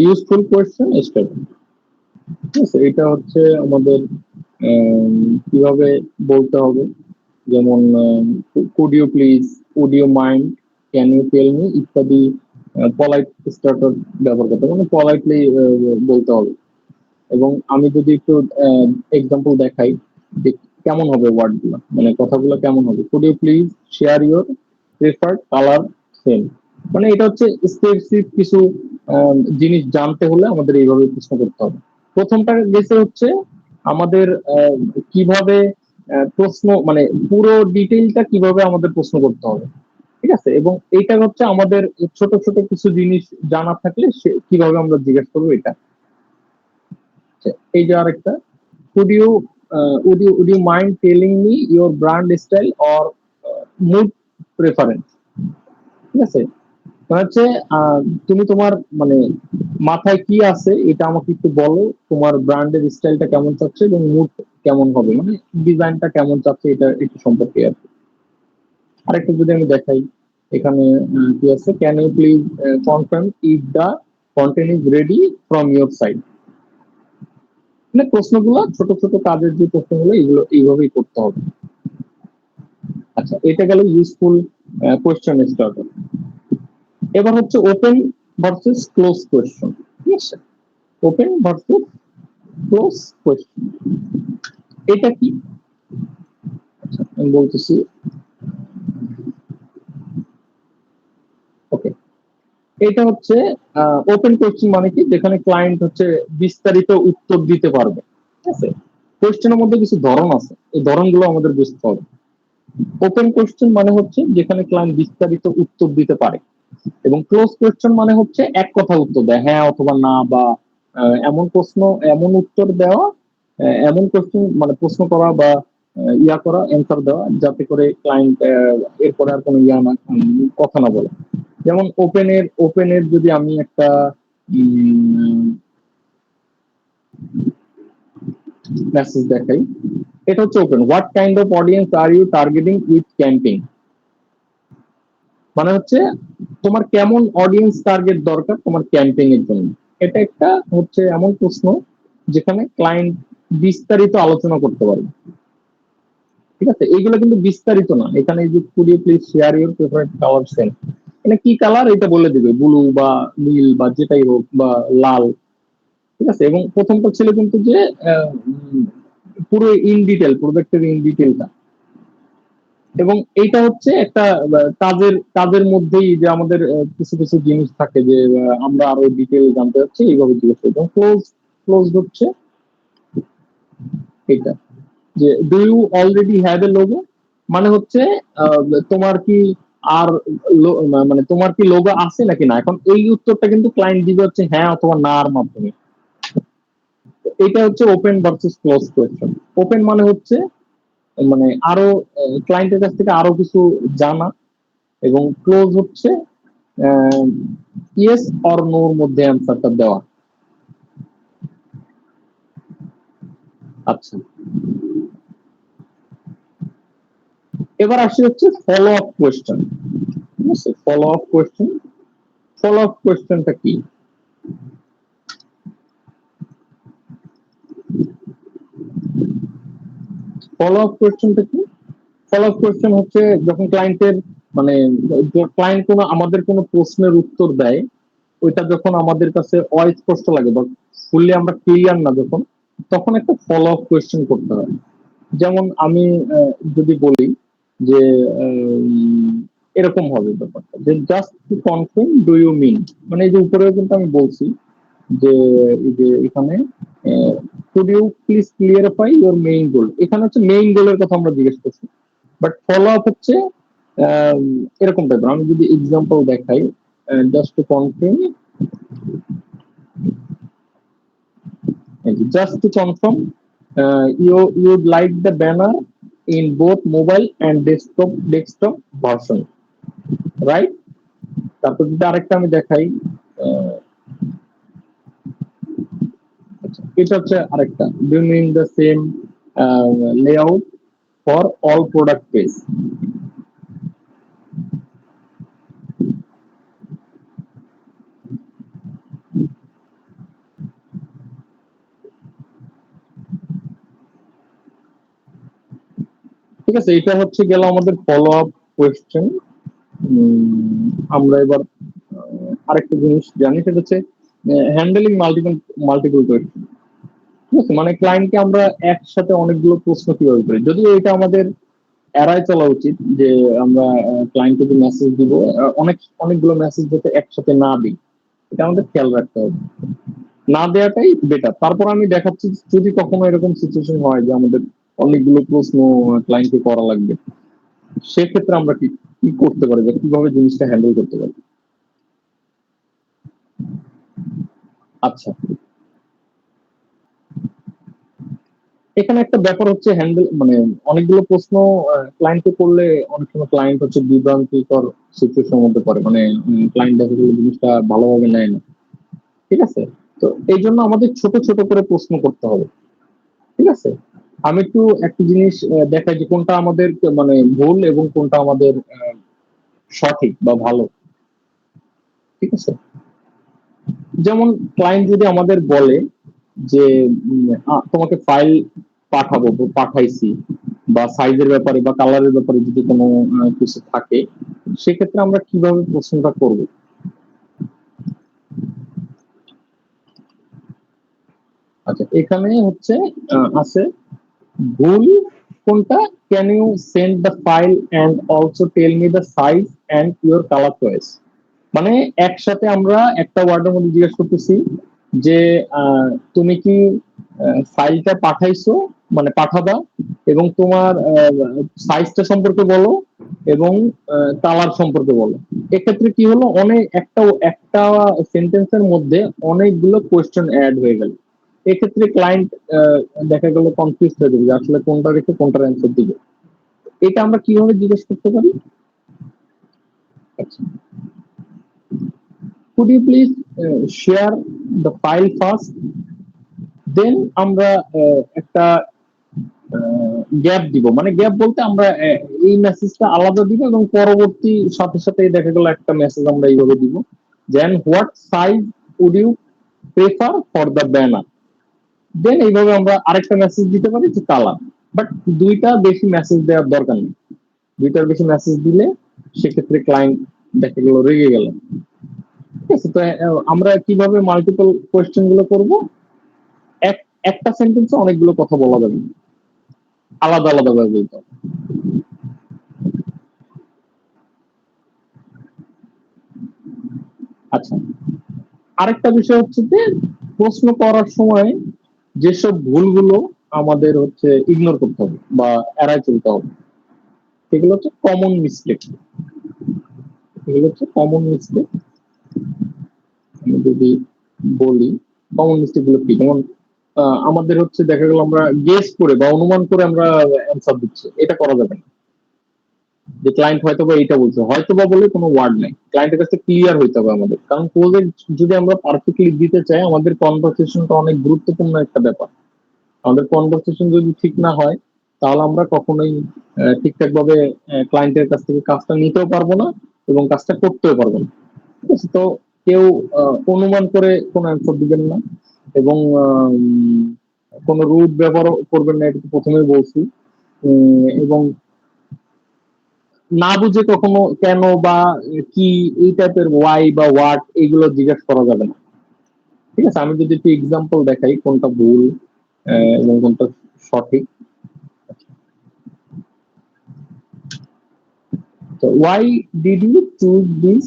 ইউজফুল কোয়েশ্চেন স্টার্ট, ঠিক আছে। এটা হচ্ছে আমাদের কিভাবে বলতে হবে, যেমন could you please, would you mind, can you tell me ইত্যাদি পলাইট স্টার্টার ব্যবহার করতে হবে, মানে পলাইটলি বলতে হবে। এবং আমি যদি একটু এক্সাম্পল দেখাই যে কেমন হবে ওয়ার্ডগুলো, মানে কথাগুলো কেমন হবে। Could you please share your preferred colour scheme, মানে এটা হচ্ছে স্পেসিফিক কিছু জিনিস জানতে হলে আমাদের এইভাবে প্রশ্ন করতে হবে। প্রথমটা গেছে হচ্ছে আমাদের কিভাবে প্রশ্ন মানে পুরো ডিটেইলটা কিভাবে আমাদের প্রশ্ন করতে হবে, ঠিক আছে। এবং এইটা হচ্ছে আমাদের ছোট ছোট কিছু জিনিস জানা থাকলে সে কিভাবে আমরা জিজ্ঞেস করবো এটা। আচ্ছা, এই যে আরেকটা, could you would you mind telling me your brand style or mood preference, ঠিক আছে। মানে হচ্ছে তুমি তোমার মানে মাথায় কি আছে এটা আমাকে একটু বলো, তোমার ব্র্যান্ডের স্টাইলটা কেমন চাচ্ছে এবং মুড কেমন হবে, মানে ডিজাইনটা কেমন চাচ্ছে, এটা একটু সম্পর্কে আর কি। আরেকটা যদি আমি দেখাই এখানে কি আছে, can you please confirm if the content is ready from your side, মানে প্রশ্নগুলো ছোট ছোট কাজের যে প্রশ্নগুলো এগুলো এইভাবেই করতে হবে। আচ্ছা, এটা গেল ইউজফুল কোয়েশ্চেন স্টার্টার। এবার হচ্ছে ওপেন ভার্সেস ক্লোজ কোয়েশ্চেন, ঠিক আছে। ওপেন ভার্সেস ক্লোজ কোয়েশ্চেন এটা কি? আচ্ছা, আমি বলতেছি। ওকে, এটা হচ্ছে ওপেন কোয়েশ্চেন মানে কি, যেখানে ক্লায়েন্ট হচ্ছে বিস্তারিত উত্তর দিতে পারবে, ঠিক আছে। কোয়েশ্চেনের মধ্যে কিছু ধরন আছে, এই ধরনগুলো আমাদের বুঝতে হবে। ওপেন কোয়েশ্চেন মানে হচ্ছে যেখানে ক্লায়েন্ট বিস্তারিত উত্তর দিতে পারে, এবং ক্লোজ কোয়েশ্চেন মানে হচ্ছে এক কথা উত্তর দেয়, হ্যাঁ অথবা না, বা এমন প্রশ্ন, এমন উত্তর দেওয়া, এমন কোয়েশ্চেন মানে প্রশ্ন করা বা ইয়া করা, অ্যান্সার দেওয়া, যাতে করে ক্লায়েন্ট এরপরে আর কোনো ইয়া না কথা না বলে। যেমন ওপেনের যদি আমি একটা মেসেজ দেখাই, এটা হচ্ছে open, what kind of audience are you targeting with campaign, মানে হচ্ছে তোমার কেমন অডিয়েন্স টার্গেট দরকার তোমার ক্যাম্পেইন এর জন্য। এটা একটা হচ্ছে এমন প্রশ্ন যেখানে ক্লায়েন্ট বিস্তারিত আলোচনা করতে পারবে, ঠিক আছে। এইগুলো কিন্তু বিস্তারিত না, এখানে যে could you please share your preferred colour scheme, মানে কি কালার এটা বলে দিবে, ব্লু বা নীল বা যেটাই হোক বা লাল, ঠিক আছে। এবং প্রথমটা ছিল কিন্তু যে পুরো ইন ডিটেল, প্রোডাক্টের ইন ডিটেলটা। এবং এইটা হচ্ছে একটা কাজের কাজের মধ্যেই যে আমাদের কিছু কিছু জিনিস থাকে যে আমরা আরো ডিটেল জানতে চাচ্ছি, এইভাবে জিজ্ঞেস করি। এবং ক্লোজ হচ্ছে এটা, যে do you already have a logo, মানে হচ্ছে আহ, তোমার কি আর মানে তোমার কি লোগো আছে নাকি না। এখন এই উত্তরটা কিন্তু ক্লায়েন্ট দিবে হচ্ছে হ্যাঁ অথবা না এর মাধ্যমে। এটা হচ্ছে open versus close question. Open মানে হচ্ছে মানে আরো ক্লায়েন্টের কাছ থেকে আরো কিছু জানা, এবং ক্লোজ হচ্ছে ইয়েস অর নোর মধ্যে অ্যান্সারটা দেওয়া। আচ্ছা, এবার আসি হচ্ছে ফলো আপ কোয়েশ্চেন। ঠিক আছে, follow up question. Follow up কোয়েশ্চেনটা কি? ফলো আপ কোয়েশ্চেনটা কি? ফলো আপ কোয়েশ্চেন হচ্ছে যখন ক্লায়েন্টের মানে ক্লায়েন্ট কোনো আমাদের কোনো প্রশ্নের উত্তর দেয়, ওইটা যখন আমাদের কাছে অস্পষ্ট লাগে বা ফুললি আমরা ক্লিয়ার না যখন, তখন একটা ফলো আপ কোয়েশ্চেন করতে হয়। যেমন আমি যদি বলি যে এরকম হবে ব্যাপারটা যে just to confirm do you mean, মানে এই যে উপরেও কিন্তু আমি বলছি যে এই যে এখানে could you please clarify your main goal, এখানে হচ্ছে মেইন গোলের কথা আমরা জিজ্ঞেস করছি। বাট ফলো আপ হচ্ছে এরকম টাইপের। আমি যদি এক্সাম্পল দেখাই, just to confirm, just to confirm, you would like the banner in both mobile and desktop version, right? তারপর যদি আরেকটা আমি দেখাই, আহ, আচ্ছা, এটা হচ্ছে আরেকটা, do you mean the same layout for all product page? ঠিক আছে, এটা হচ্ছে গেল আমাদের ফলো আপ কোয়েশ্চেন। আমরা এবার আরেকটা জিনিস জানি, সেটা হচ্ছে হ্যান্ডেলিং মাল্টিপল কোয়েশ্চেন। ঠিক আছে, মানে ক্লায়েন্টকে আমরা একসাথে অনেকগুলো প্রশ্ন কিভাবে করি, যদিও এটা আমাদের এড়াই চলা উচিত যে আমরা ক্লায়েন্টকে যে মেসেজ দিব অনেকগুলো মেসেজ যাতে একসাথে না দিই, এটা আমাদের খেয়াল রাখতে হবে। না দেওয়াটাই বেটার। তারপর আমি দেখাচ্ছি যদি কখনো এরকম সিচুয়েশন হয় যে আমাদের অনেকগুলো প্রশ্ন ক্লায়েন্টকে করা লাগবে, সেক্ষেত্রে আমরা কি কি করতে পারি বা কিভাবে জিনিসটা হ্যান্ডেল করতে পারি। আচ্ছা, এখানে একটা ব্যাপার হচ্ছে হ্যান্ডেল মানে অনেকগুলো প্রশ্ন ক্লায়েন্টকে করলে অনেক সময় ক্লায়েন্ট হচ্ছে বিভ্রান্তিকর সিচুয়েশনের মধ্যে পড়ে, মানে ক্লায়েন্ট দেখা গেলে জিনিসটা ভালোভাবে নেয় না। ঠিক আছে, তো এই জন্য আমাদের ছোট ছোট করে প্রশ্ন করতে হবে। ঠিক আছে, আমি একটু একটা জিনিস দেখাই যে কোনটা আমাদের মানে ভুল এবং কোনটা আমাদের সঠিক বা ভালো। ঠিক আছে, যেমন ক্লায়েন্ট যদি আমাদের বলে যে তোমাকে ফাইল পাঠাবো বা পাঠাইছি, বা সাইজের ব্যাপারে বা কালারের ব্যাপারে যদি কোনো কিছু থাকে, সেক্ষেত্রে আমরা কিভাবে প্রশ্নটা করব। আচ্ছা, এখানে হচ্ছে আছে ভুল কোনটা, can you send the file and also tell me the size and your colour choice. মানে একসাথে আমরা একটা ওয়ার্ডের মধ্যে জিজ্ঞেস করতেছি যে তুমি কি ফাইলটা পাঠাইছো, মানে পাঠাবা, এবং তোমার সাইজটা সম্পর্কে বলো এবং কালার সম্পর্কে বলো। এক্ষেত্রে কি হলো, অনেক একটা একটা সেন্টেন্সের মধ্যে অনেকগুলো কোয়েশ্চেন অ্যাড হয়ে গেল। এক্ষেত্রে ক্লায়েন্ট দেখা গেল কনফিউজ হয়ে যাবে যে আসলে কোনটা রেখে কোনটার অ্যান্সার দিবে। এটা আমরা কিভাবে জিজ্ঞেস করতে পারি? আচ্ছা, could you please share the file first, দেন আমরা একটা গ্যাপ দিব, মানে গ্যাপ বলতে আমরা এই মেসেজটা আলাদা দিব এবং পরবর্তী সাথে সাথে দেখা গেল একটা মেসেজ আমরা এইভাবে দিব, then what size would you prefer for the banner, then এইভাবে আমরা আরেকটা মেসেজ দিতে পারি যে কালার। বাট দুইটা বেশি মেসেজ দেওয়ার দরকার নেই, দুইটার বেশি মেসেজ দিলে সেক্ষেত্রে ক্লায়েন্ট দেখা গেল রেগে গেল। ঠিক আছে, তো আমরা কিভাবে মাল্টিপল কোয়েশ্চেন গুলো করবো, একটা সেন্টেন্সে অনেকগুলো কথা বলা যাবে না, আলাদা আলাদা ভাবে বলতে হবে। আচ্ছা, আরেকটা বিষয় হচ্ছে যে প্রশ্ন করার সময় যেসব ভুলগুলো আমাদের হচ্ছে ইগনোর করতে হবে বা এড়াই চলতে হবে, সেগুলো হচ্ছে কমন মিস্টেক। এগুলো হচ্ছে কমন মিস্টেক। আমি যদি বলি কমন মিস্টেক গুলো কি, যেমন আমাদের হচ্ছে দেখা গেল আমরা গেস করে বা অনুমান করে আমরা অ্যান্সার দিচ্ছি, এটা করা যাবে না। যে ক্লায়েন্ট হয়তো বা এইটা বলছে, হয়তো বা বলে কোনো ওয়ার্ড নাই, ক্লায়েন্টের কাছে ক্লিয়ার হইতে হবে আমাদের, কারণ প্রজেক্ট যদি আমরা পারফেক্টলি দিতে চাই, আমাদের কনভারসেশনটা অনেক গুরুত্বপূর্ণ একটা ব্যাপার। আমাদের কনভারসেশন যদি ঠিক না হয়, তাহলে আমরা কখনোই ঠিকঠাক ভাবে ক্লায়েন্টের কাছ থেকে কাজটা নিতেও পারবো না এবং কাজটা করতেও পারবো না। ঠিক আছে, তো কেউ অনুমান করে কোনো অ্যান্সার দিবেন না, এবং কোনো রুট ব্যবহার করবেন না, এটা তো প্রথমেই বলছি। এবং না বুঝে কখনো কেন বা কি এই টাইপের ওয়াই বা হোয়াট এইগুলো জিজ্ঞেস করা যাবে না। ঠিক আছে, আমি যদি একটু এক্সাম্পল দেখাই কোনটা ভুল এবং কোনটা সঠিক। তো why did you choose this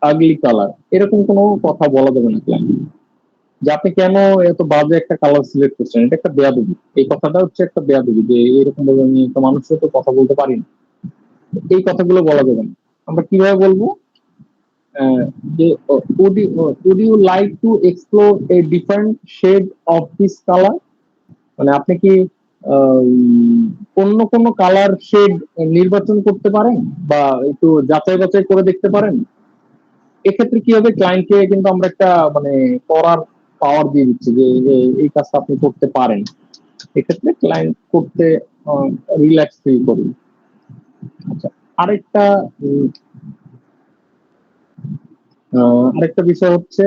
ugly colour, এরকম কোনো কথা বলা যাবে না ক্লায়েন্ট, যে আপনি কেন এত বাজে একটা কালার সিলেক্ট করছেন, এটা একটা বেয়াদবি। এই কথাটা হচ্ছে একটা বেয়াদবি, যে এরকম ভাবে আমি একটা মানুষের সাথে কথা বলতে পারি না, এই কথাগুলো বলা যাবে না। আমরা কিভাবে বলবো, যে would you like to explore a different shade of this color, মানে আপনি কি অন্য কোনো কালার শেড নির্বাচন করতে পারেন বা একটু যাচাই বাছাই করে দেখতে পারেন। এক্ষেত্রে কি হবে, ক্লায়েন্টকে কিন্তু আমরা একটা মানে করার পাওয়ার দিয়ে দিচ্ছি, যে এই কাজটা আপনি করতে পারেন। এক্ষেত্রে ক্লায়েন্ট করতে রিল্যাক্স ফিল করবে। আচ্ছা, আরেকটা আরেকটা বিষয় হচ্ছে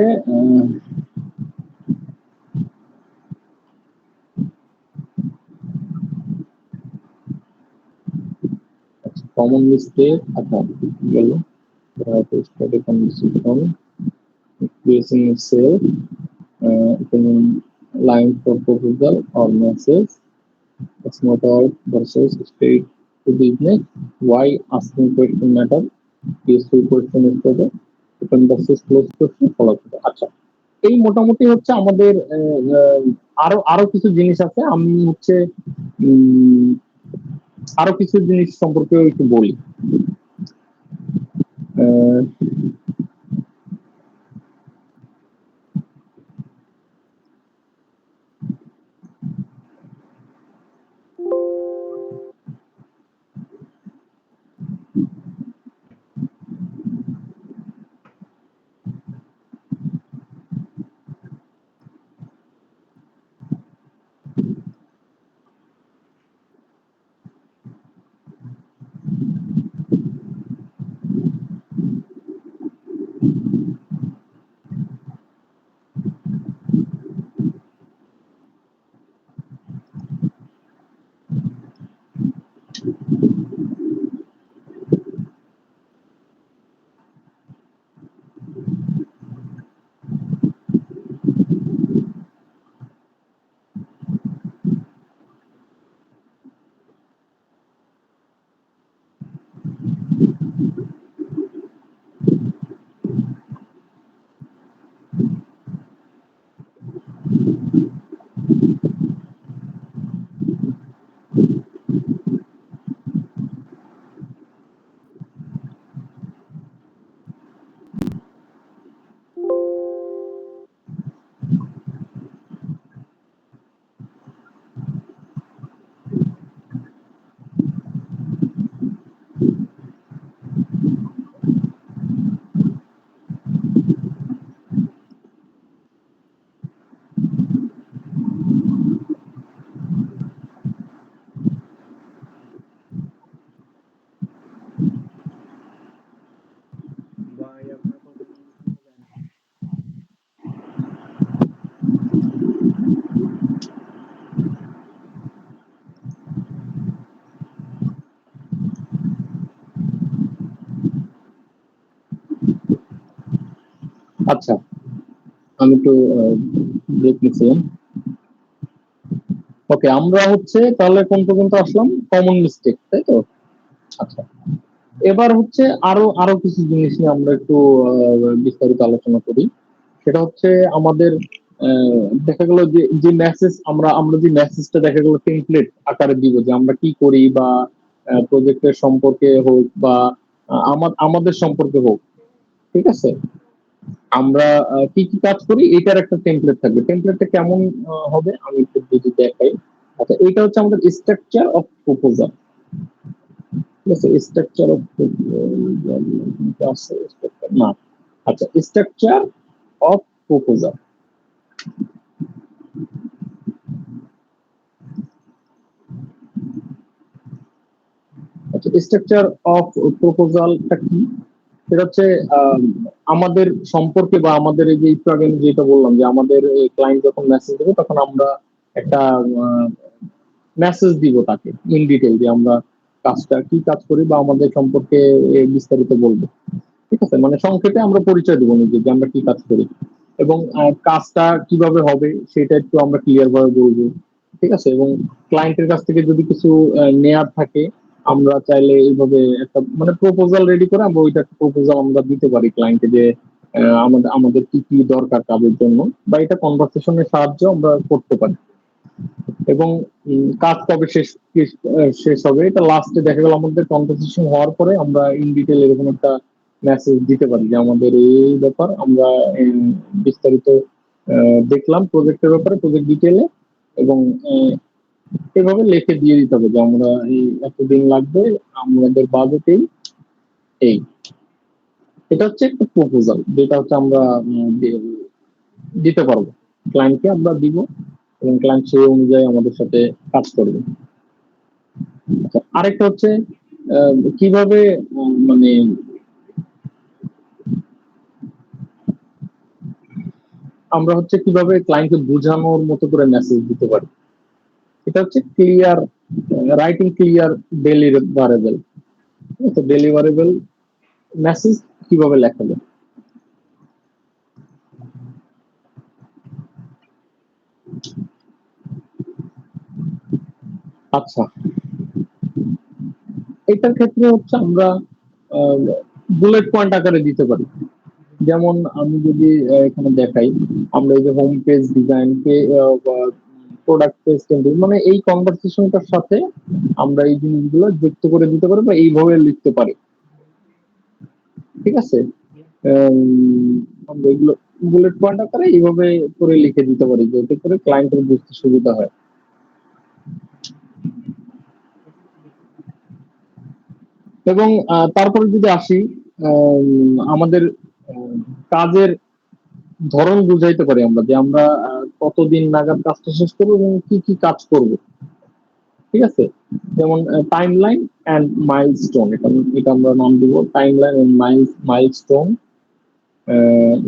কমন মিস্টেক। আচ্ছা, গেল static conversation, creating itself, line for proposal or message, smart out versus straight to business, why asking question matter, useful question is better, open versus close question, follow up. আচ্ছা, এই মোটামুটি হচ্ছে আমাদের আরো আরো কিছু জিনিস আছে, আমি হচ্ছে আরো কিছু জিনিস সম্পর্কে একটু বলি। আচ্ছা, আমি তো ব্রেক নিচ্ছিলাম। ওকে, আমরা হচ্ছে তাহলে কোন পর্যন্ত আসলাম, কমন মিস্টেক, তাই তো? আচ্ছা, এবার হচ্ছে আরো আরো কিছু জিনিস নিয়ে আমরা একটু বিস্তারিত আলোচনা করি। সেটা হচ্ছে আমাদের দেখা গেল যে যে মেসেজ আমরা আমরা যে মেসেজটা দেখা গেল টেমপ্লেট আকারে দিব, যে আমরা কি করি বা প্রজেক্টের সম্পর্কে হোক বা আমাদের সম্পর্কে হোক। ঠিক আছে, আমরা কি কি কাজ করি এটার একটা টেমপ্লেট থাকবে। টেমপ্লেটটা কেমন হবে আমি একটু যদি দেখাই। আচ্ছা, এটা হচ্ছে আমাদের structure of proposal. Structure of না, আচ্ছা, স্ট্রাকচার অফ প্রপোজাল। আচ্ছা, স্ট্রাকচার অফ প্রপোজালটা কি? সেটা হচ্ছে আমাদের সম্পর্কে বা আমাদের এই যে একটু আগে আমি যেটা বললাম যে আমাদের ক্লায়েন্ট যখন মেসেজ দেবে তখন আমরা একটা মেসেজ দিব তাকে ইন ডিটেল যে আমরা কাজটা কি কাজ করি বা আমাদের সম্পর্কে বিস্তারিত বলবো। ঠিক আছে, মানে সংক্ষেপে আমরা পরিচয় দেবো নিজে যে আমরা কি কাজ করি এবং কাজটা কিভাবে হবে সেটা একটু আমরা ক্লিয়ার ভাবে বলবো। ঠিক আছে, এবং ক্লায়েন্টের কাছ থেকে যদি কিছু নেয়ার থাকে আমরা চাইলে এইভাবে একটা মানে প্রপোজাল রেডি করে আমরা ওইটা প্রপোজাল আমরা দিতে পারি ক্লায়েন্টকে যে আমাদের আমাদের কি কি দরকার কাজের জন্য, বা এটা কনভারসেশনের সাহায্যে আমরা করতে পারি। এবং কাজ কবে শেষ হবে এটা লাস্টে দেখা গেল আমাদের কনভারসেশন হওয়ার পরে আমরা ইন ডিটেল এরকম একটা মেসেজ দিতে পারি যে আমাদের এই ব্যাপার, আমরা বিস্তারিত দেখলাম প্রজেক্টের ব্যাপারে, প্রজেক্ট ডিটেলে, এবং এভাবে লিখে দিয়ে দিতে হবে যে আমরা এই এতদিন লাগবে, আমাদের বাজেটেই এই। এটা হচ্ছে একটা প্রপোজাল যেটা হচ্ছে আমরা দিতে পারবো ক্লায়েন্টকে, আমরা দিব এবং ক্লায়েন্ট সেই অনুযায়ী আমাদের সাথে কাজ করবে। আচ্ছা, আরেকটা হচ্ছে কিভাবে মানে আমরা হচ্ছে কিভাবে ক্লায়েন্টকে বোঝানোর মতো করে মেসেজ দিতে পারি। এটা হচ্ছে clear writing clear deliverable. Deliverable message কিভাবে লেখা যায়। আচ্ছা, এটার ক্ষেত্রে হচ্ছে আমরা বুলেট পয়েন্ট আকারে দিতে পারি। যেমন আমি যদি এখানে দেখাই, আমরা এই যে হোম পেজ ডিজাইন কে প্রোডাক্ট পেজ টেম্পলেট, মানে এই কনভারসেশনটার সাথে আমরা এই জিনিসগুলো যুক্ত করে দিতে পারি বা এইভাবে লিখতে পারি। ঠিক আছে, আমরা এগুলো বুলেট পয়েন্ট আকারে এইভাবে করে লিখে দিতে পারি যাতে করে ক্লায়েন্টের বুঝতে সুবিধা হয়। এবং তারপরে যদি আসি আমাদের কাজের ধরন বুঝাইতে পারি আমরা যে আমরা কতদিন নাগাদ কাজটা শেষ করবো এবং কি কি কাজ করব। ঠিক আছে, যেমন টাইমলাইন অ্যান্ড মাইলস্টোন, এটা এটা আমরা নাম দিব টাইমলাইন অ্যান্ড মাইলস্টোন।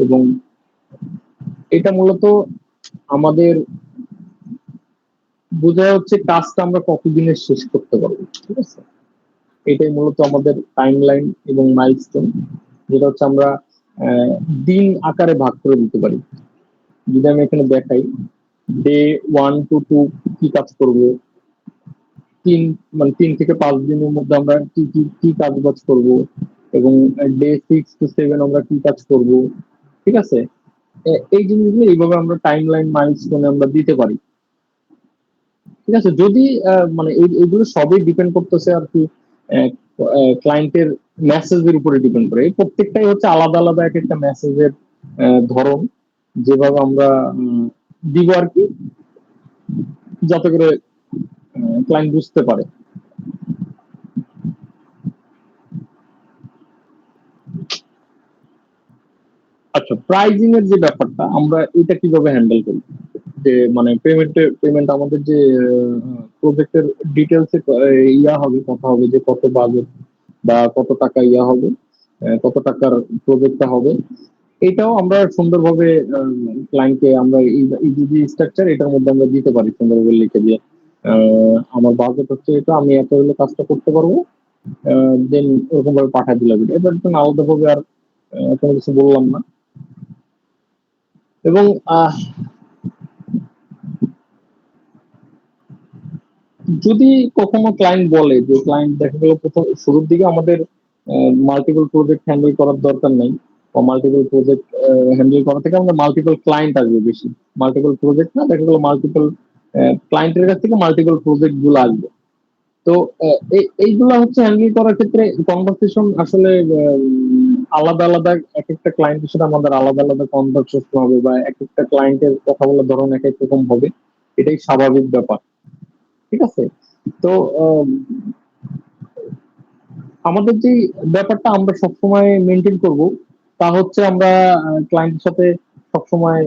এবং এটা মূলত আমাদের বোঝায় হচ্ছে কাজটা আমরা কতদিনে শেষ করতে পারবো। ঠিক আছে, এটাই মূলত আমাদের টাইমলাইন এবং মাইলস্টোন, যেটা হচ্ছে আমরা দিন আকারে ভাগ করে দিতে পারি। যদি আমি এখানে দেখাই ডে 1 to 2 কি কাজ করব, তিন মানে 3 থেকে 5 দিনের মধ্যে আমরা কি কি কি কাজ বাজ করব, এবং ডে 6 to 7 আমরা কি কাজ করব। ঠিক আছে, এই জিনিসগুলো এইভাবে আমরা টাইম লাইন মাইলস্টোনে আমরা দিতে পারি। ঠিক আছে, যদি মানে এইগুলো সবই ডিপেন্ড করতেছে আর কি ক্লায়েন্টের মেসেজের উপরে ডিপেন্ড করে। এই প্রত্যেকটাই হচ্ছে আলাদা আলাদা এক একটা মেসেজের ধরন যেভাবে আমরা দিব আর কি, যাতে করে ক্লায়েন্ট বুঝতে পারে। আচ্ছা, প্রাইজিং এর যে ব্যাপারটা আমরা এটা কিভাবে হ্যান্ডেল করি, যে মানে পেমেন্ট আমাদের যে প্রজেক্টের ডিটেলসে ইয়া হবে, কথা হবে যে কত বাজেট বা কত টাকা ইয়া হবে, কত টাকার প্রজেক্টটা হবে, এটাও আমরা সুন্দরভাবে ক্লায়েন্টকে আমরা এই যে স্ট্রাকচার এটার মধ্যে আমরা দিতে পারি সুন্দরভাবে লিখে দিয়ে আমার বাজেট হচ্ছে এটা, আমি এত হলে কাজটা করতে পারবো, দেন ওরকম ভাবে পাঠিয়ে দিলাম। এবার আলাদাভাবে আর কোনো কিছু বললাম না। এবং যদি কখনো ক্লায়েন্ট বলে যে ক্লায়েন্ট দেখা গেল প্রথম শুরুর দিকে আমাদের মাল্টিপল প্রজেক্ট হ্যান্ডেল করার দরকার নেই, বা মাল্টিপল প্রজেক্ট হ্যান্ডেল করা থেকে আমাদের মাল্টিপল ক্লায়েন্ট আসবে বেশি, মাল্টিপল প্রজেক্ট না, দেখা গেল মাল্টিপল ক্লায়েন্টের কাছ থেকে মাল্টিপল প্রজেক্ট গুলো আসবে। তো এইগুলা হচ্ছে হ্যান্ডেল করার ক্ষেত্রে কনভারসেশন আসলে আলাদা আলাদা, এক একটা ক্লায়েন্টের সাথে আমাদের আলাদা আলাদা কনভারসেশন হবে, বা এক একটা ক্লায়েন্টের কথা বলার ধরন এক এক রকম হবে, এটাই স্বাভাবিক ব্যাপার। ঠিক আছে, তো আমাদের যে ব্যাপারটা আমরা সবসময় মেনটেন করব তা হচ্ছে আমরা ক্লায়েন্টের সাথে সবসময়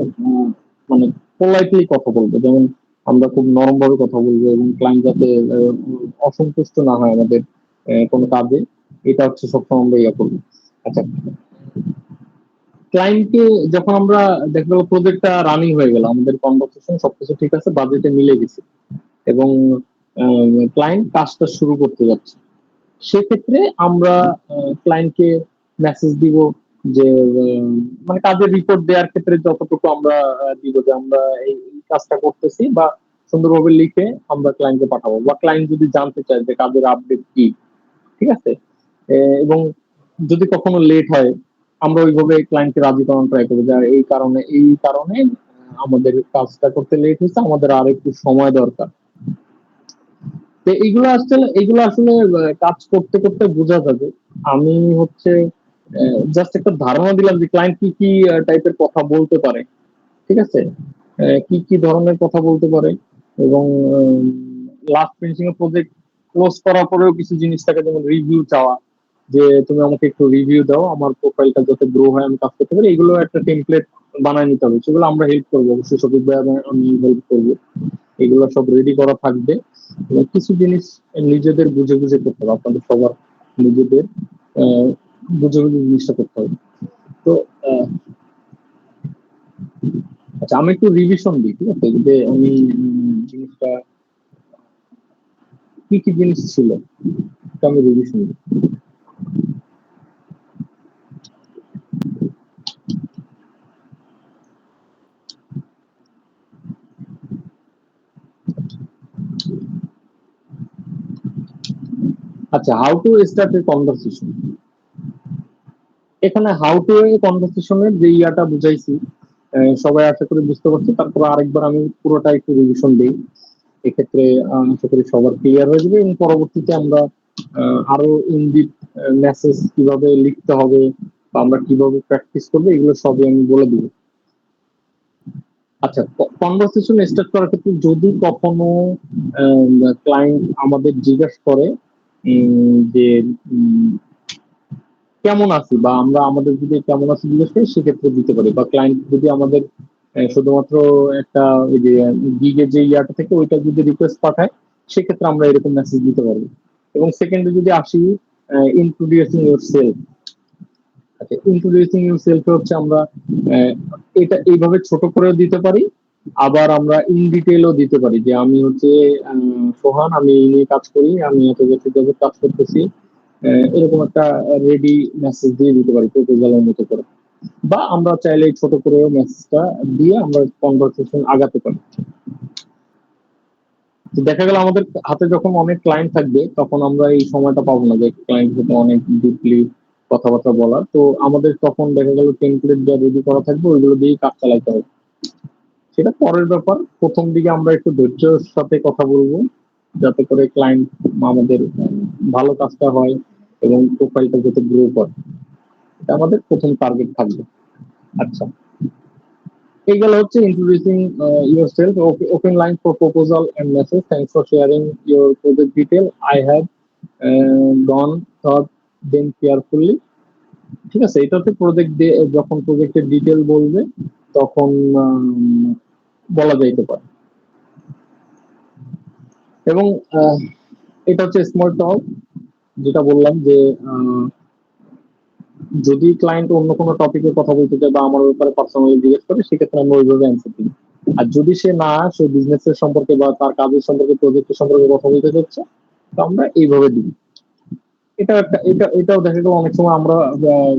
মানে পোলাইটলি কথা বলবো, যেমন আমরা খুব নরম ভাবে কথা বলবো এবং ক্লায়েন্ট যাতে অসন্তুষ্ট না হয় আমাদের কোনো কাজে, এটা হচ্ছে সবসময় আমরা ইয়া করবো। আচ্ছা, ক্লায়েন্টকে যখন আমরা দেখা গেল প্রজেক্টটা রানিং হয়ে গেল, আমাদের কনভারসেশন সবকিছু ঠিক আছে, বাজেটে মিলে গেছে এবং ক্লায়েন্ট কাজটা শুরু করতে যাচ্ছে, সেক্ষেত্রে আমরা ক্লায়েন্টকে মেসেজ দিব যে মানে কাজের রিপোর্ট দেওয়ার ক্ষেত্রে যতটুকু আমরা দিব যে আমরা এই কাজটা করতেছি, বা সুন্দরভাবে লিখে আমরা ক্লায়েন্টকে পাঠাবো, বা ক্লায়েন্ট যদি জানতে চায় যে কাজের আপডেট কি, ঠিক আছে। এবং যদি কখনো লেট হয় আমরা ওইভাবে ক্লায়েন্টকে রাজি করানোর ট্রাই করবো যে এই কারণে আমাদের কাজটা করতে লেট হচ্ছে, আমাদের আর একটু সময় দরকার। তো এইগুলো আসলে কাজ করতে করতে বোঝা যাবে। আমি হচ্ছে জাস্ট একটা ধারণা দিলাম যে ক্লায়েন্ট কি কি টাইপের কথা বলতে পারে, ঠিক আছে, কি কি ধরনের কথা বলতে পারে। এবং লাস্ট ফিনিশিং এর প্রজেক্ট ক্লোজ করার পরেও কিছু জিনিস থাকে, যেমন রিভিউ চাওয়া, যে তুমি আমাকে একটু রিভিউ দাও আমার প্রোফাইলটা যাতে গ্রো হয়, আমি কাজ করতে পারি, এগুলো একটা টেমপ্লেট বানায় নিতে হবে, সেগুলো আমরা হেল্প করবো অবশ্যই, সঠিক ভাবে আমি হেল্প করবো, এগুলো সব রেডি করা থাকবে। এবং কিছু জিনিস নিজেদের বুঝে বুঝে করতে হবে, আপনাদের সবার নিজেদের আহ, বুঝে বুঝে জিনিসটা করতে হবে। তো আচ্ছা, আমি একটু রিভিশন দিই, ঠিক আছে, যে আমি জিনিসটা কি কি জিনিস ছিল, এটা আমি রিভিশন দিই। আচ্ছা, how to start a conversation. এখানে হাউ টু এ কনভারসেশনের যে ইয়াটা বুঝাইছি, সবাই আশা করি বুঝতে পারছি, তারপর আরেকবার আমি পুরোটা একটু রিভিশন দিই, এক্ষেত্রে আশা করি সবার ক্লিয়ার হয়ে যাবে, এবং পরবর্তীতে আমরা আরো ইনডিপ মেসেজ কিভাবে লিখতে হবে বা আমরা কিভাবে প্র্যাকটিস করবো, এগুলো সবই আমি বলে দিব। আচ্ছা, কনভারসেশন স্টার্ট করার ক্ষেত্রে যদি কখনো ক্লায়েন্ট আমাদের জিজ্ঞাসা করে যে কেমন আছি, বা আমরা আমাদের যদি কেমন আছি জিজ্ঞেস করি, সেক্ষেত্রে দিতে পারি, বা ক্লায়েন্ট যদি আমাদের শুধুমাত্র একটা ওই যে গিগের যে ইয়াটা থেকে ওইটা যদি রিকোয়েস্ট পাঠায়, সেক্ষেত্রে আমরা এরকম মেসেজ দিতে পারবো। এবং সেকেন্ডে যদি আসি, ইন্ট্রোডিউসিং ইউর সেলফ। আচ্ছা, ইন্ট্রোডিউসিং ইউর সেলফ হচ্ছে আমরা আহ, এটা এইভাবে ছোট করেও দিতে পারি, আবার আমরা ইন ডিটেলও দিতে পারি, যে আমি হচ্ছে সোহান, আমি এই নিয়ে কাজ করি, আমি এত বছর যাবত কাজ করতেছি, এরকম একটা রেডি মেসেজ দিয়ে দিতে পারি প্রপোজালের মতো করে। বা আমরা চাইলে ছোট করে মেসেজটা দিয়ে আমরা কনভারসেশন আগাতে পারি। তো দেখা গেল আমাদের হাতে যখন অনেক ক্লায়েন্ট থাকবে, তখন আমরা এই সময়টা পাবো না যে ক্লায়েন্টের সাথে অনেক ডিপলি কথাবার্তা বলার। তো আমাদের তখন দেখা গেল টেমপ্লেট যা রেডি করা থাকবে ওইগুলো দিয়েই কাজ চালাতে হবে। সেটা পরের ব্যাপার, প্রথম দিকে আমরা একটু ধৈর্যের সাথে কথা বলবো, যাতে করে ক্লায়েন্ট আমাদের ভালো কাজটা হয় এবং প্রোফাইলটা যাতে গ্রো করে, এটা আমাদের প্রথম টার্গেট থাকবে। আচ্ছা, এই গেল হচ্ছে introducing yourself, open line for proposal and message. Thanks for sharing your project detail. I have gone through them carefully. ঠিক আছে, এটাতে প্রজেক্ট যখন প্রজেক্টের ডিটেল বলবে তখন বলা যাইতে পারে। এবং এটা হচ্ছে স্মল টক, যেটা বললাম যে যদি ক্লায়েন্ট অন্য কোনো টপিকে কথা বলতে চায় বা আমার ব্যাপারে পার্সোনালি জিজ্ঞেস করে, সেক্ষেত্রে আমরা ওইভাবে অ্যান্সার দিই। আর যদি সে বিজনেসের সম্পর্কে বা তার কাজের সম্পর্কে, প্রজেক্টের সম্পর্কে কথা বলতে চাচ্ছে, তো আমরা এইভাবে দিই। এটাও দেখা গেল অনেক সময় আমরা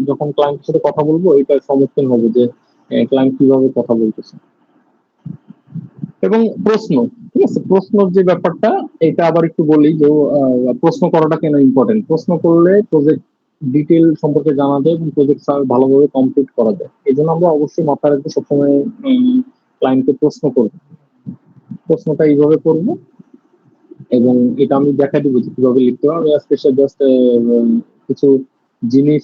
যখন ক্লায়েন্টের সাথে কথা বলবো, এটার সম্মুখীন হবো যে ক্লায়েন্ট কিভাবে কথা বলতেছে। এবং প্রশ্ন, ঠিক আছে, প্রশ্নের যে ব্যাপারটা, এটা আবার একটু বলি যে প্রশ্ন করাটা কেন ইম্পর্টেন্ট। প্রশ্ন করলে প্রজেক্ট ডিটেল সম্পর্কে জানা যায় এবং প্রজেক্ট ভালোভাবে কমপ্লিট করা যায়। এই জন্য আমরা অবশ্যই মাথায় রাখবো সবসময় ক্লায়েন্টকে প্রশ্ন করবো, প্রশ্নটা এইভাবে করবো। এবং এটা আমি দেখা দিব যে কিভাবে লিখতে হবে। আমি আজকে জাস্ট কিছু জিনিস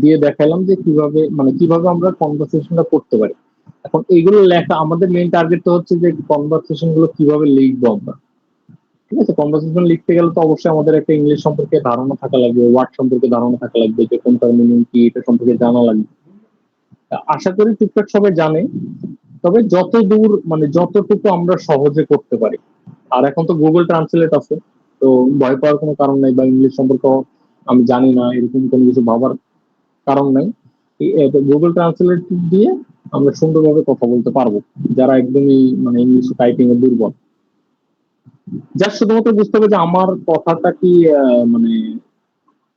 দিয়ে দেখালাম যে কিভাবে আমরা কনভারসেশনটা করতে পারি। এখন এইগুলো লেখা, আমাদের মেইন টার্গেট তো হচ্ছে যে কনভারসেশন গুলো কিভাবে লিখবো আমরা। ঠিক আছে, কনভারসেশন লিখতে গেলে তো অবশ্যই আমাদের একটা ইংলিশ সম্পর্কে ধারণা থাকা লাগবে, ওয়ার্ড সম্পর্কে ধারণা থাকা লাগবে, যে কোনটার মিনিং কি এটা সম্পর্কে জানা লাগবে। আশা করি টুকটাক সবাই জানে, তবে যত দূর মানে যতটুকু আমরা সহজে করতে পারি। আর এখন তো গুগল ট্রান্সলেট আছে, তো ভয় পাওয়ার কোনো কারণ নাই, বা ইংলিশ সম্পর্কে আমি জানি না এরকম কোনো কিছু ভাবার কারণ নাই। গুগল ট্রান্সলেট দিয়ে আমরা সুন্দরভাবে কথা বলতে পারবো, যারা একদমই মানে ইংলিশ টাইপিং এ দুর্বল। যার শুধুমাত্র বুঝতে হবে যে আমার কথাটা কি মানে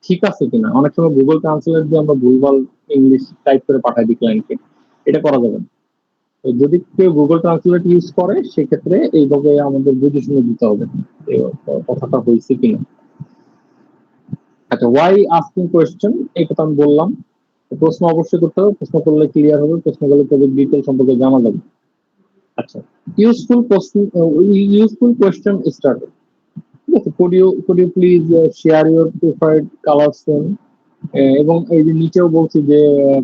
ঠিক আছে কিনা। অনেক সময় গুগল ট্রান্সলেট দিয়ে আমরা ভুলভাল ইংলিশ টাইপ করে পাঠাই দিই ক্লায়েন্টকে, এটা করা যাবে না। তো যদি কেউ গুগল ট্রান্সলেট ইউজ করে সেক্ষেত্রে এইভাবে আমাদের বুঝে শুনে দিতে হবে যে কথাটা হয়েছে কিনা। আচ্ছা, ওয়াই আস্কিং কোয়েশ্চেন, এই কথা আমি বললাম। প্রশ্ন অবশ্যই করতে হবে, প্রশ্ন করলে ক্লিয়ার হবে, প্রশ্ন করলে প্রজেক্ট ডিটেল সম্পর্কে জানা যাবে। আচ্ছা, useful question, useful question start. ঠিক আছে, could you please share your preferred color scheme? এবং এই যে নিচেও বলছি যে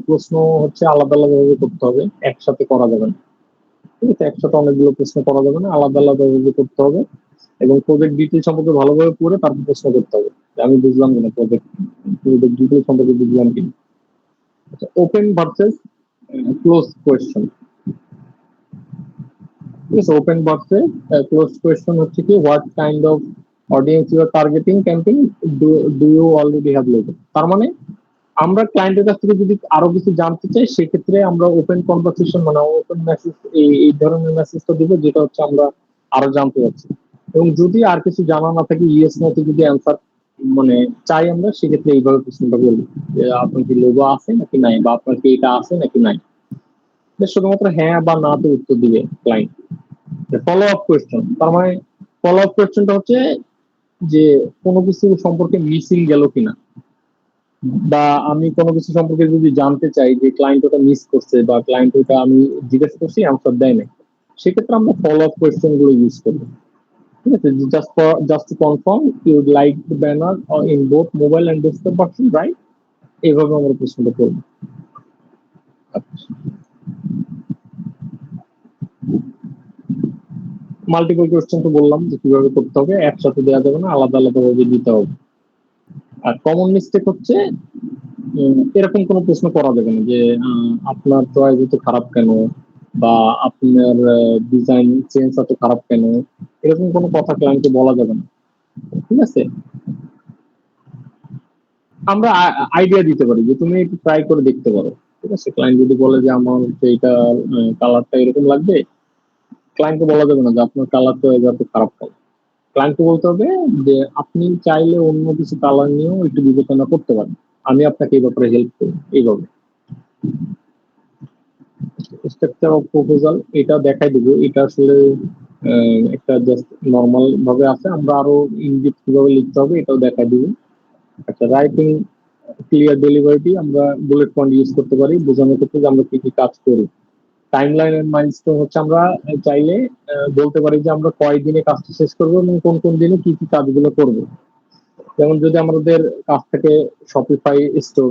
প্রশ্ন হচ্ছে আলাদা আলাদা ভাবে করতে হবে, একসাথে করা যাবে না। ঠিক আছে, একসাথে অনেকগুলো প্রশ্ন করা যাবে না, আলাদা আলাদা ভাবে করতে হবে। এবং প্রজেক্ট ডিটেল সম্পর্কে ভালোভাবে পড়ে তারপর প্রশ্ন করতে হবে, আমি বুঝলাম কিনা প্রজেক্ট ডিটেল সম্পর্কে বুঝলাম কিনা। আচ্ছা, ওপেন ভার্সেস ক্লোজ কোয়েশ্চেন। ঠিক আছে, ওপেন ভার্সেস ক্লোজ কোয়েশ্চন হচ্ছে কি, what kind of audience you are targeting campaign do you already have level. তার মানে আমরা ক্লায়েন্টের কাছ থেকে যদি আরো কিছু জানতে চাই সেক্ষেত্রে আমরা ওপেন কনভারসেশন মানে ওপেন মেসেজ এই ধরনের মেসেজটা দিব, যেটা হচ্ছে আমরা আরো জানতে চাচ্ছি। এবং যদি আর কিছু জানা না থাকে, ইয়েস নোতে যদি অ্যান্সার মানে চাই আমরা, সেক্ষেত্রে এইভাবে প্রশ্নটা বলবো যে আপনার কি লোগো আছে নাকি নাই, বা আপনার কি এটা আছে নাকি নাই। শুধুমাত্র হ্যাঁ বা না তে উত্তর দিবে ক্লায়েন্ট। ফলো আপ কোয়েশ্চন, তার মানে ফলো আপ কোয়েশ্চনটা হচ্ছে যে কোনো কিছু সম্পর্কে মিসিং গেল কিনা, বা আমি কোনো কিছু সম্পর্কে যদি জানতে চাই যে ক্লায়েন্ট ওটা মিস করছে, বা ক্লায়েন্ট ওটা আমি জিজ্ঞেস করছি আনসার দেয় না, সেক্ষেত্রে আমরা ফলো আপ কোয়েশ্চেন গুলো ইউজ করবো। ঠিক আছে, just to confirm you like the banner in both mobile and desktop version, right? এইভাবে আমরা প্রশ্নটা করবো। মাল্টিপল কোয়েশ্চেন তো বললাম যে কিভাবে করতে হবে, একসাথে দেওয়া যাবে না, আলাদা আলাদা ভাবে দিতে হবে। আর কমন মিস্টেক হচ্ছে এরকম কোনো প্রশ্ন করা যাবে না যে আপনার চয়েস এত খারাপ কেন, বা আপনার ডিজাইন সেন্স এত খারাপ কেন, এরকম কোনো কথা ক্লায়েন্টকে বলা যাবে না। ঠিক আছে, আমরা আইডিয়া দিতে পারি যে তুমি একটু ট্রাই করে দেখতে পারো। ঠিক আছে, ক্লায়েন্ট যদি বলে যে আমার হচ্ছে এটা কালারটা এরকম লাগবে, ক্লায়েন্টকে বলা যাবে না যে আপনার কালার তো এত খারাপ কেন। ক্লায়েন্টকে বলতে হবে যে আপনি চাইলে অন্য কিছু কালার নিয়েও একটু বিবেচনা করতে পারেন, আমি আপনাকে এই ব্যাপারে হেল্প করি। এইভাবে স্ট্রাকচার অফ প্রপোজাল এটা দেখাই দেবো, এটা আসলে একটা জাস্ট নর্মাল ভাবে আছে, আমরা আরো ইনডিপ কিভাবে লিখতে হবে এটাও দেখাই দিব। আচ্ছা, রাইটিং ক্লিয়ার ডেলিভারিটি আমরা বুলেট পয়েন্ট ইউজ করতে পারি বোঝানোর ক্ষেত্রে যে আমরা কি কি কাজ করি। টাইমলাইন এন্ড মাইলস্টোন হচ্ছে আমরা চাইলে বলতে পারি যে আমরা কয় দিনে কাজটা শেষ করবো এবং কোন কোন দিনে কি কি কাজগুলো করবো। যেমন যদি আমাদের কাজ থেকে শপিফাই স্টোর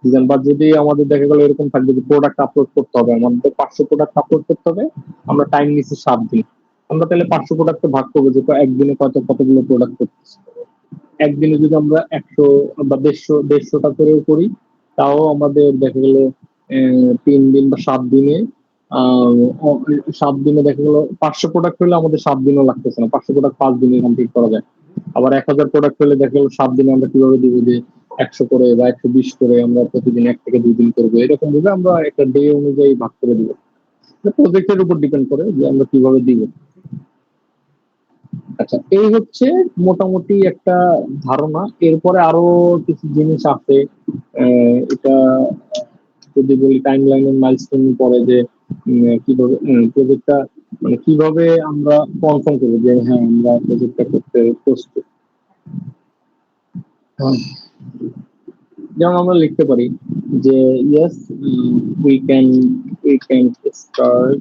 ডিজাইন, বা যদি আমাদের দেখা গেলো এরকম থাকবে যে প্রোডাক্ট আপলোড করতে হবে, আমাদের 500 প্রোডাক্ট আপলোড করতে হবে, আমরা টাইম নিচ্ছি 7 দিন, আমরা তাহলে 500 প্রোডাক্টে ভাগ করবো যে একদিনে কতগুলো প্রোডাক্ট করতেছি। একদিনে যদি আমরা 100 বা 150টা করেও করি, তাও আমাদের দেখা গেলো 3 দিন বা 7 দিনে 7 দিনে দেখা গেলো 500 প্রোডাক্ট হলে আমাদের 7 দিনও লাগতেছে না, 500 প্রোডাক্ট 5 দিনে কমপ্লিট করা যায়। আবার 1000 প্রোডাক্ট হলে দেখা গেলো 7 দিনে আমরা কিভাবে দিব যে 100 করে বা 120 করে আমরা প্রতিদিন 1 থেকে 2 দিন করবো, এরকম ভাবে আমরা একটা ডে অনুযায়ী ভাগ করে দিব। প্রজেক্টের উপর ডিপেন্ড করে যে আমরা কিভাবে দিব। আচ্ছা, এই হচ্ছে মোটামুটি একটা ধারণা। এরপরে আরো কিছু জিনিস আছে, এটা যদি বলি টাইম লাইন এর মাইলস্টোন পরে যে কিভাবে প্রজেক্টটা মানে কিভাবে আমরা কনফার্ম করবো যে হ্যাঁ আমরা প্রজেক্টটা করতে প্রস্তুত। যেমন আমরা লিখতে পারি যে yes we can start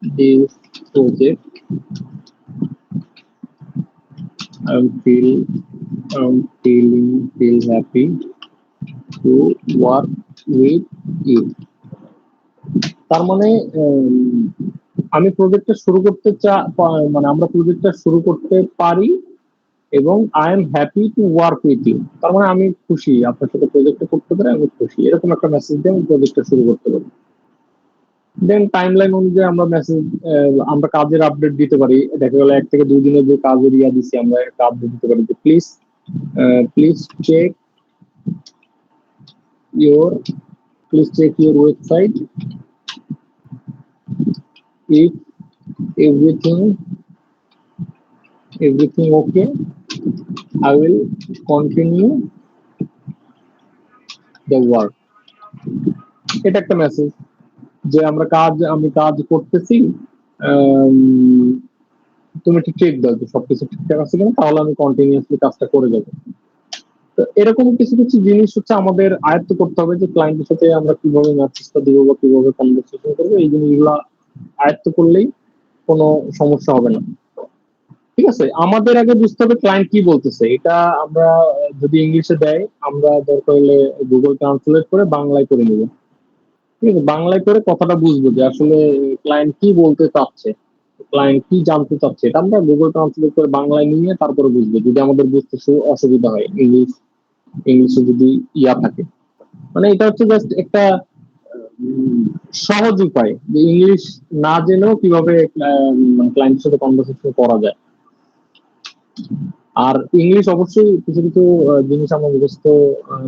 this project, feel happy to work with you। তার মানে আমি প্রজেক্টটা শুরু করতে মানে আমরা প্রজেক্টটা শুরু করতে পারি এবং I am happy to work with you, তার মানে আমি খুশি আপনার সাথে প্রজেক্টটা করতে পারে, আমি খুশি, এরকম একটা মেসেজ দিয়ে আমি প্রজেক্টটা শুরু করতে পারি। দেন টাইমলাইন অনুযায়ী আমরা মেসেজ, আমরা কাজের আপডেট দিতে পারি। দেখা গেল 1 থেকে 2 দিনের যে কাজের দিচ্ছি আমরা একটা আপডেট দিতে পারি যে please please check your please check your website if everything okay, I will continue the work. এটা একটা মেসেজ যে আমি কাজ করতেছি, তুমি ঠিক চেক দাও যে সবকিছু ঠিকঠাক আছে কিনা, তাহলে আমি কন্টিনিউয়াসলি কাজটা করে যাবো। তো এরকম কিছু কিছু জিনিস হচ্ছে আমাদের আয়ত্ত করতে হবে যে ক্লায়েন্টের সাথে আমরা কিভাবে মেসেজটা দিব বা কিভাবে কনভারসেশন করবো, এই জিনিসগুলো আয়ত্ত করলেই কোনো সমস্যা হবে না। ঠিক আছে, আমাদের আগে বুঝতে হবে ক্লায়েন্ট কি বলতেছে। এটা আমরা যদি ইংলিশে দেয় আমরা দরকার হলে গুগল ট্রান্সলেট করে বাংলায় করে নিব। ঠিক আছে, বাংলায় করে কথাটা বুঝবো যে আসলে ক্লায়েন্ট কি বলতে চাচ্ছে, ক্লায়েন্ট কি জানতে চাচ্ছে, এটা আমরা গুগল ট্রান্সলেট করে বাংলায় নিয়ে তারপরে বুঝবো, যদি আমাদের বুঝতে অসুবিধা হয় ইংলিশে যদি থাকে। মানে এটা হচ্ছে জাস্ট একটা সহজ উপায় যে ইংলিশ না জেনেও কিভাবে ক্লায়েন্টের সাথে কনভারসেশন করা যায়। আর ইংলিশ অবশ্যই কিছু কিছু জিনিস আমরা মুখস্থ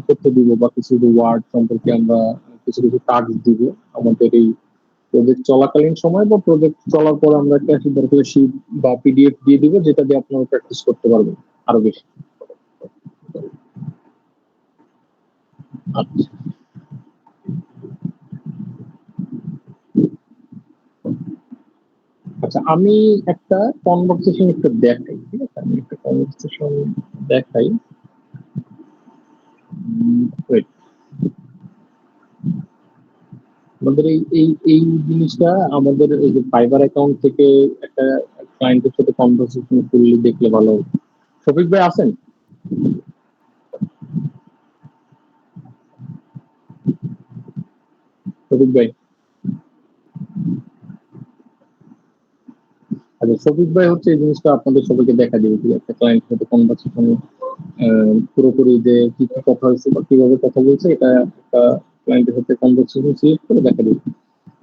করতে দিব বা কিছু কিছু ওয়ার্ড সম্পর্কে আমরা কিছু কিছু টাস্ক দিব আমাদের এই প্রজেক্ট চলাকালীন সময় বা প্রজেক্ট চলার পর আমরা একটা দরকার শিট বা পিডিএফ দিয়ে দিব, যেটা দিয়ে আপনারা প্র্যাকটিস করতে পারবেন আরো বেশি। আচ্ছা, আচ্ছা আমি একটা কনভারসেশন একটু দেখাই। ঠিক আছে, আমি একটা কনভারসেশন দেখাই। Wait, আমাদের এই জিনিসটা আমাদের এই যে ফাইবার অ্যাকাউন্ট থেকে একটা ক্লায়েন্টের সাথে কনভারসেশন করলে দেখলে ভালো হবে। শফিক ভাই আছেন? শফিক ভাই, আচ্ছা শফিক ভাই হচ্ছে এই জিনিসটা আপনাদের সবাইকে দেখা দিবে। ঠিক আছে, ক্লায়েন্টের সাথে কনভারসেশন পুরোপুরি যে কি কি কথা হয়েছে বা কিভাবে কথা বলছে, এটা একটা ক্লায়েন্টের সাথে কনভারসেশন সিলেক্ট করে দেখা দিবে।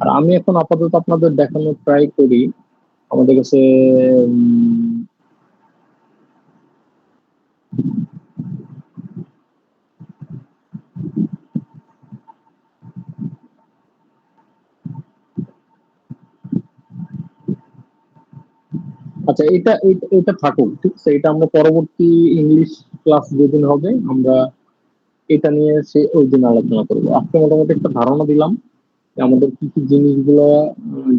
আর আমি এখন আপাতত আপনাদের দেখানোর ট্রাই করি। আমাদের কাছে আচ্ছা এটা থাকুক। ঠিক আছে, এটা আমরা পরবর্তী ইংলিশ ক্লাস যেদিন হবে আমরা এটা নিয়ে ওই দিন আলোচনা করবো। আজকে মোটামুটি একটা ধারণা দিলাম যে আমাদের কি কি জিনিসগুলো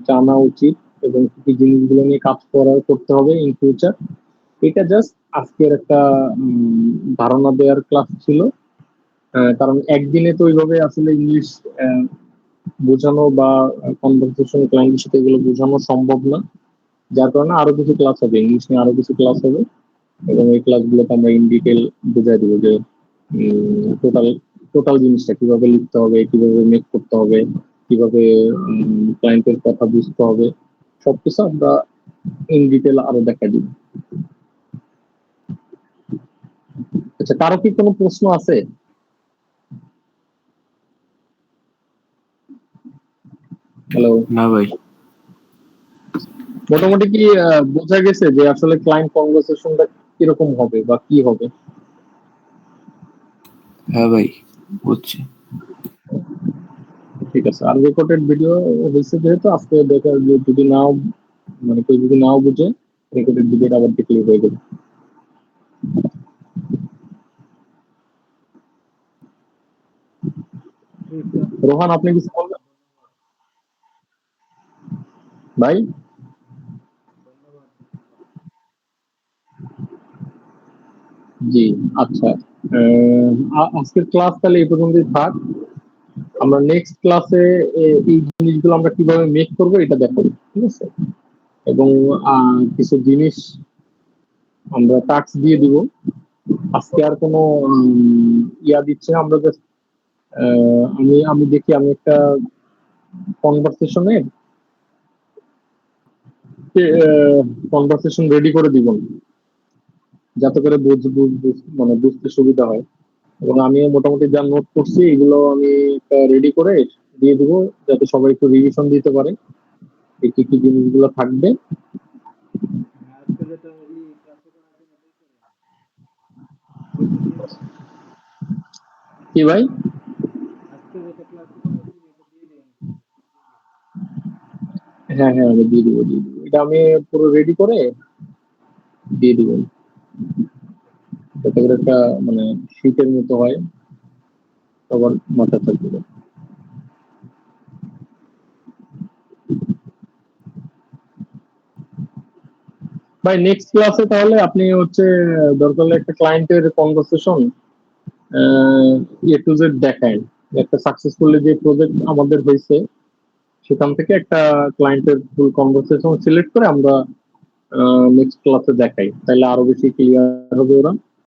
জানা উচিত এবং কি কি জিনিসগুলো নিয়ে কাজ করতে হবে ইন ফিউচার। এটা জাস্ট আজকের একটা ধারণা দেওয়ার ক্লাস ছিল। কারণ একদিনে তো ওইভাবে আসলে ইংলিশ বোঝানো বা কনভারসেশন ক্লায়েন্টের সাথে এগুলো বোঝানো সম্ভব না। যার কারণে আরো কিছু ক্লাস হবে, ইংলিশ নিয়ে আরো কিছু ক্লাস হবে এবং এই ক্লাসগুলোতে আমরা ইন ডিটেল বুঝাই দেবো যে টোটাল টোটাল জিনিসটা কিভাবে লিখতে হবে, কিভাবে মেক করতে হবে, কিভাবে ক্লায়েন্টের কথা বুঝতে হবে, সবকিছু আমরা ইন ডিটেল আরো দেখা দিব। আচ্ছা, কারো কি কোনো প্রশ্ন আছে? হ্যালো। না ভাই, মোটামুটি কি বোঝা গেছে যে আসলে ক্লায়েন্ট কনভারসেশনটা কিরকম হবে বা কি হবে? হ্যাঁ ভাই বুঝছি। ঠিক আছে, আর রেকর্ডেড ভিডিও হয়েছে যেহেতু আজকে দেখা যদি নাও মানে কেউ যদি নাও বুঝে রেকর্ডেড ভিডিওটা আবার দেখলে হয়ে যাবে। রোহান, আপনি কিছু বলবেন ভাই? জি, আচ্ছা, আজকের ক্লাস তাহলে এই পর্যন্তই থাক। আমরা নেক্সট ক্লাসে এই জিনিসগুলো আমরা কিভাবে মেক করবো এটা দেখাবো। ঠিক আছে, এবং কিছু জিনিস আমরা টাস্ক দিয়ে দিব। আজকে আর কোনো দিচ্ছি না, আমরা জাস্ট আমি দেখি আমি একটা কনভারসেশনে কনভারসেশন রেডি করে দিব, যাতে করে মানে বুঝতে সুবিধা হয়। এবং আমি মোটামুটি যা নোট করছি এগুলো আমি রেডি করে দিয়ে দিব, যাতে সবাই একটু রিভিশন দিতে পারে এই কি কি জিনিসগুলো থাকবে। কি ভাই? হ্যাঁ হ্যাঁ, আমি দিয়ে দিব, এটা আমি পুরো রেডি করে দিয়ে দিব, যাতে করে একটা মানে শীতের মতো হয়, সবার মাথা থাকবে। ভাই নেক্সট ক্লাসে তাহলে আপনি হচ্ছে দরকার হলে একটা ক্লায়েন্টের কনভারসেশন A to Z দেখায়, একটা সাকসেসফুলি যে প্রজেক্ট আমাদের হয়েছে সেখান থেকে একটা ক্লায়েন্টের ফুল কনভারসেশন সিলেক্ট করে আমরা নেক্সট ক্লাসে দেখাই, তাহলে আরো বেশি ক্লিয়ার হবে ওরা।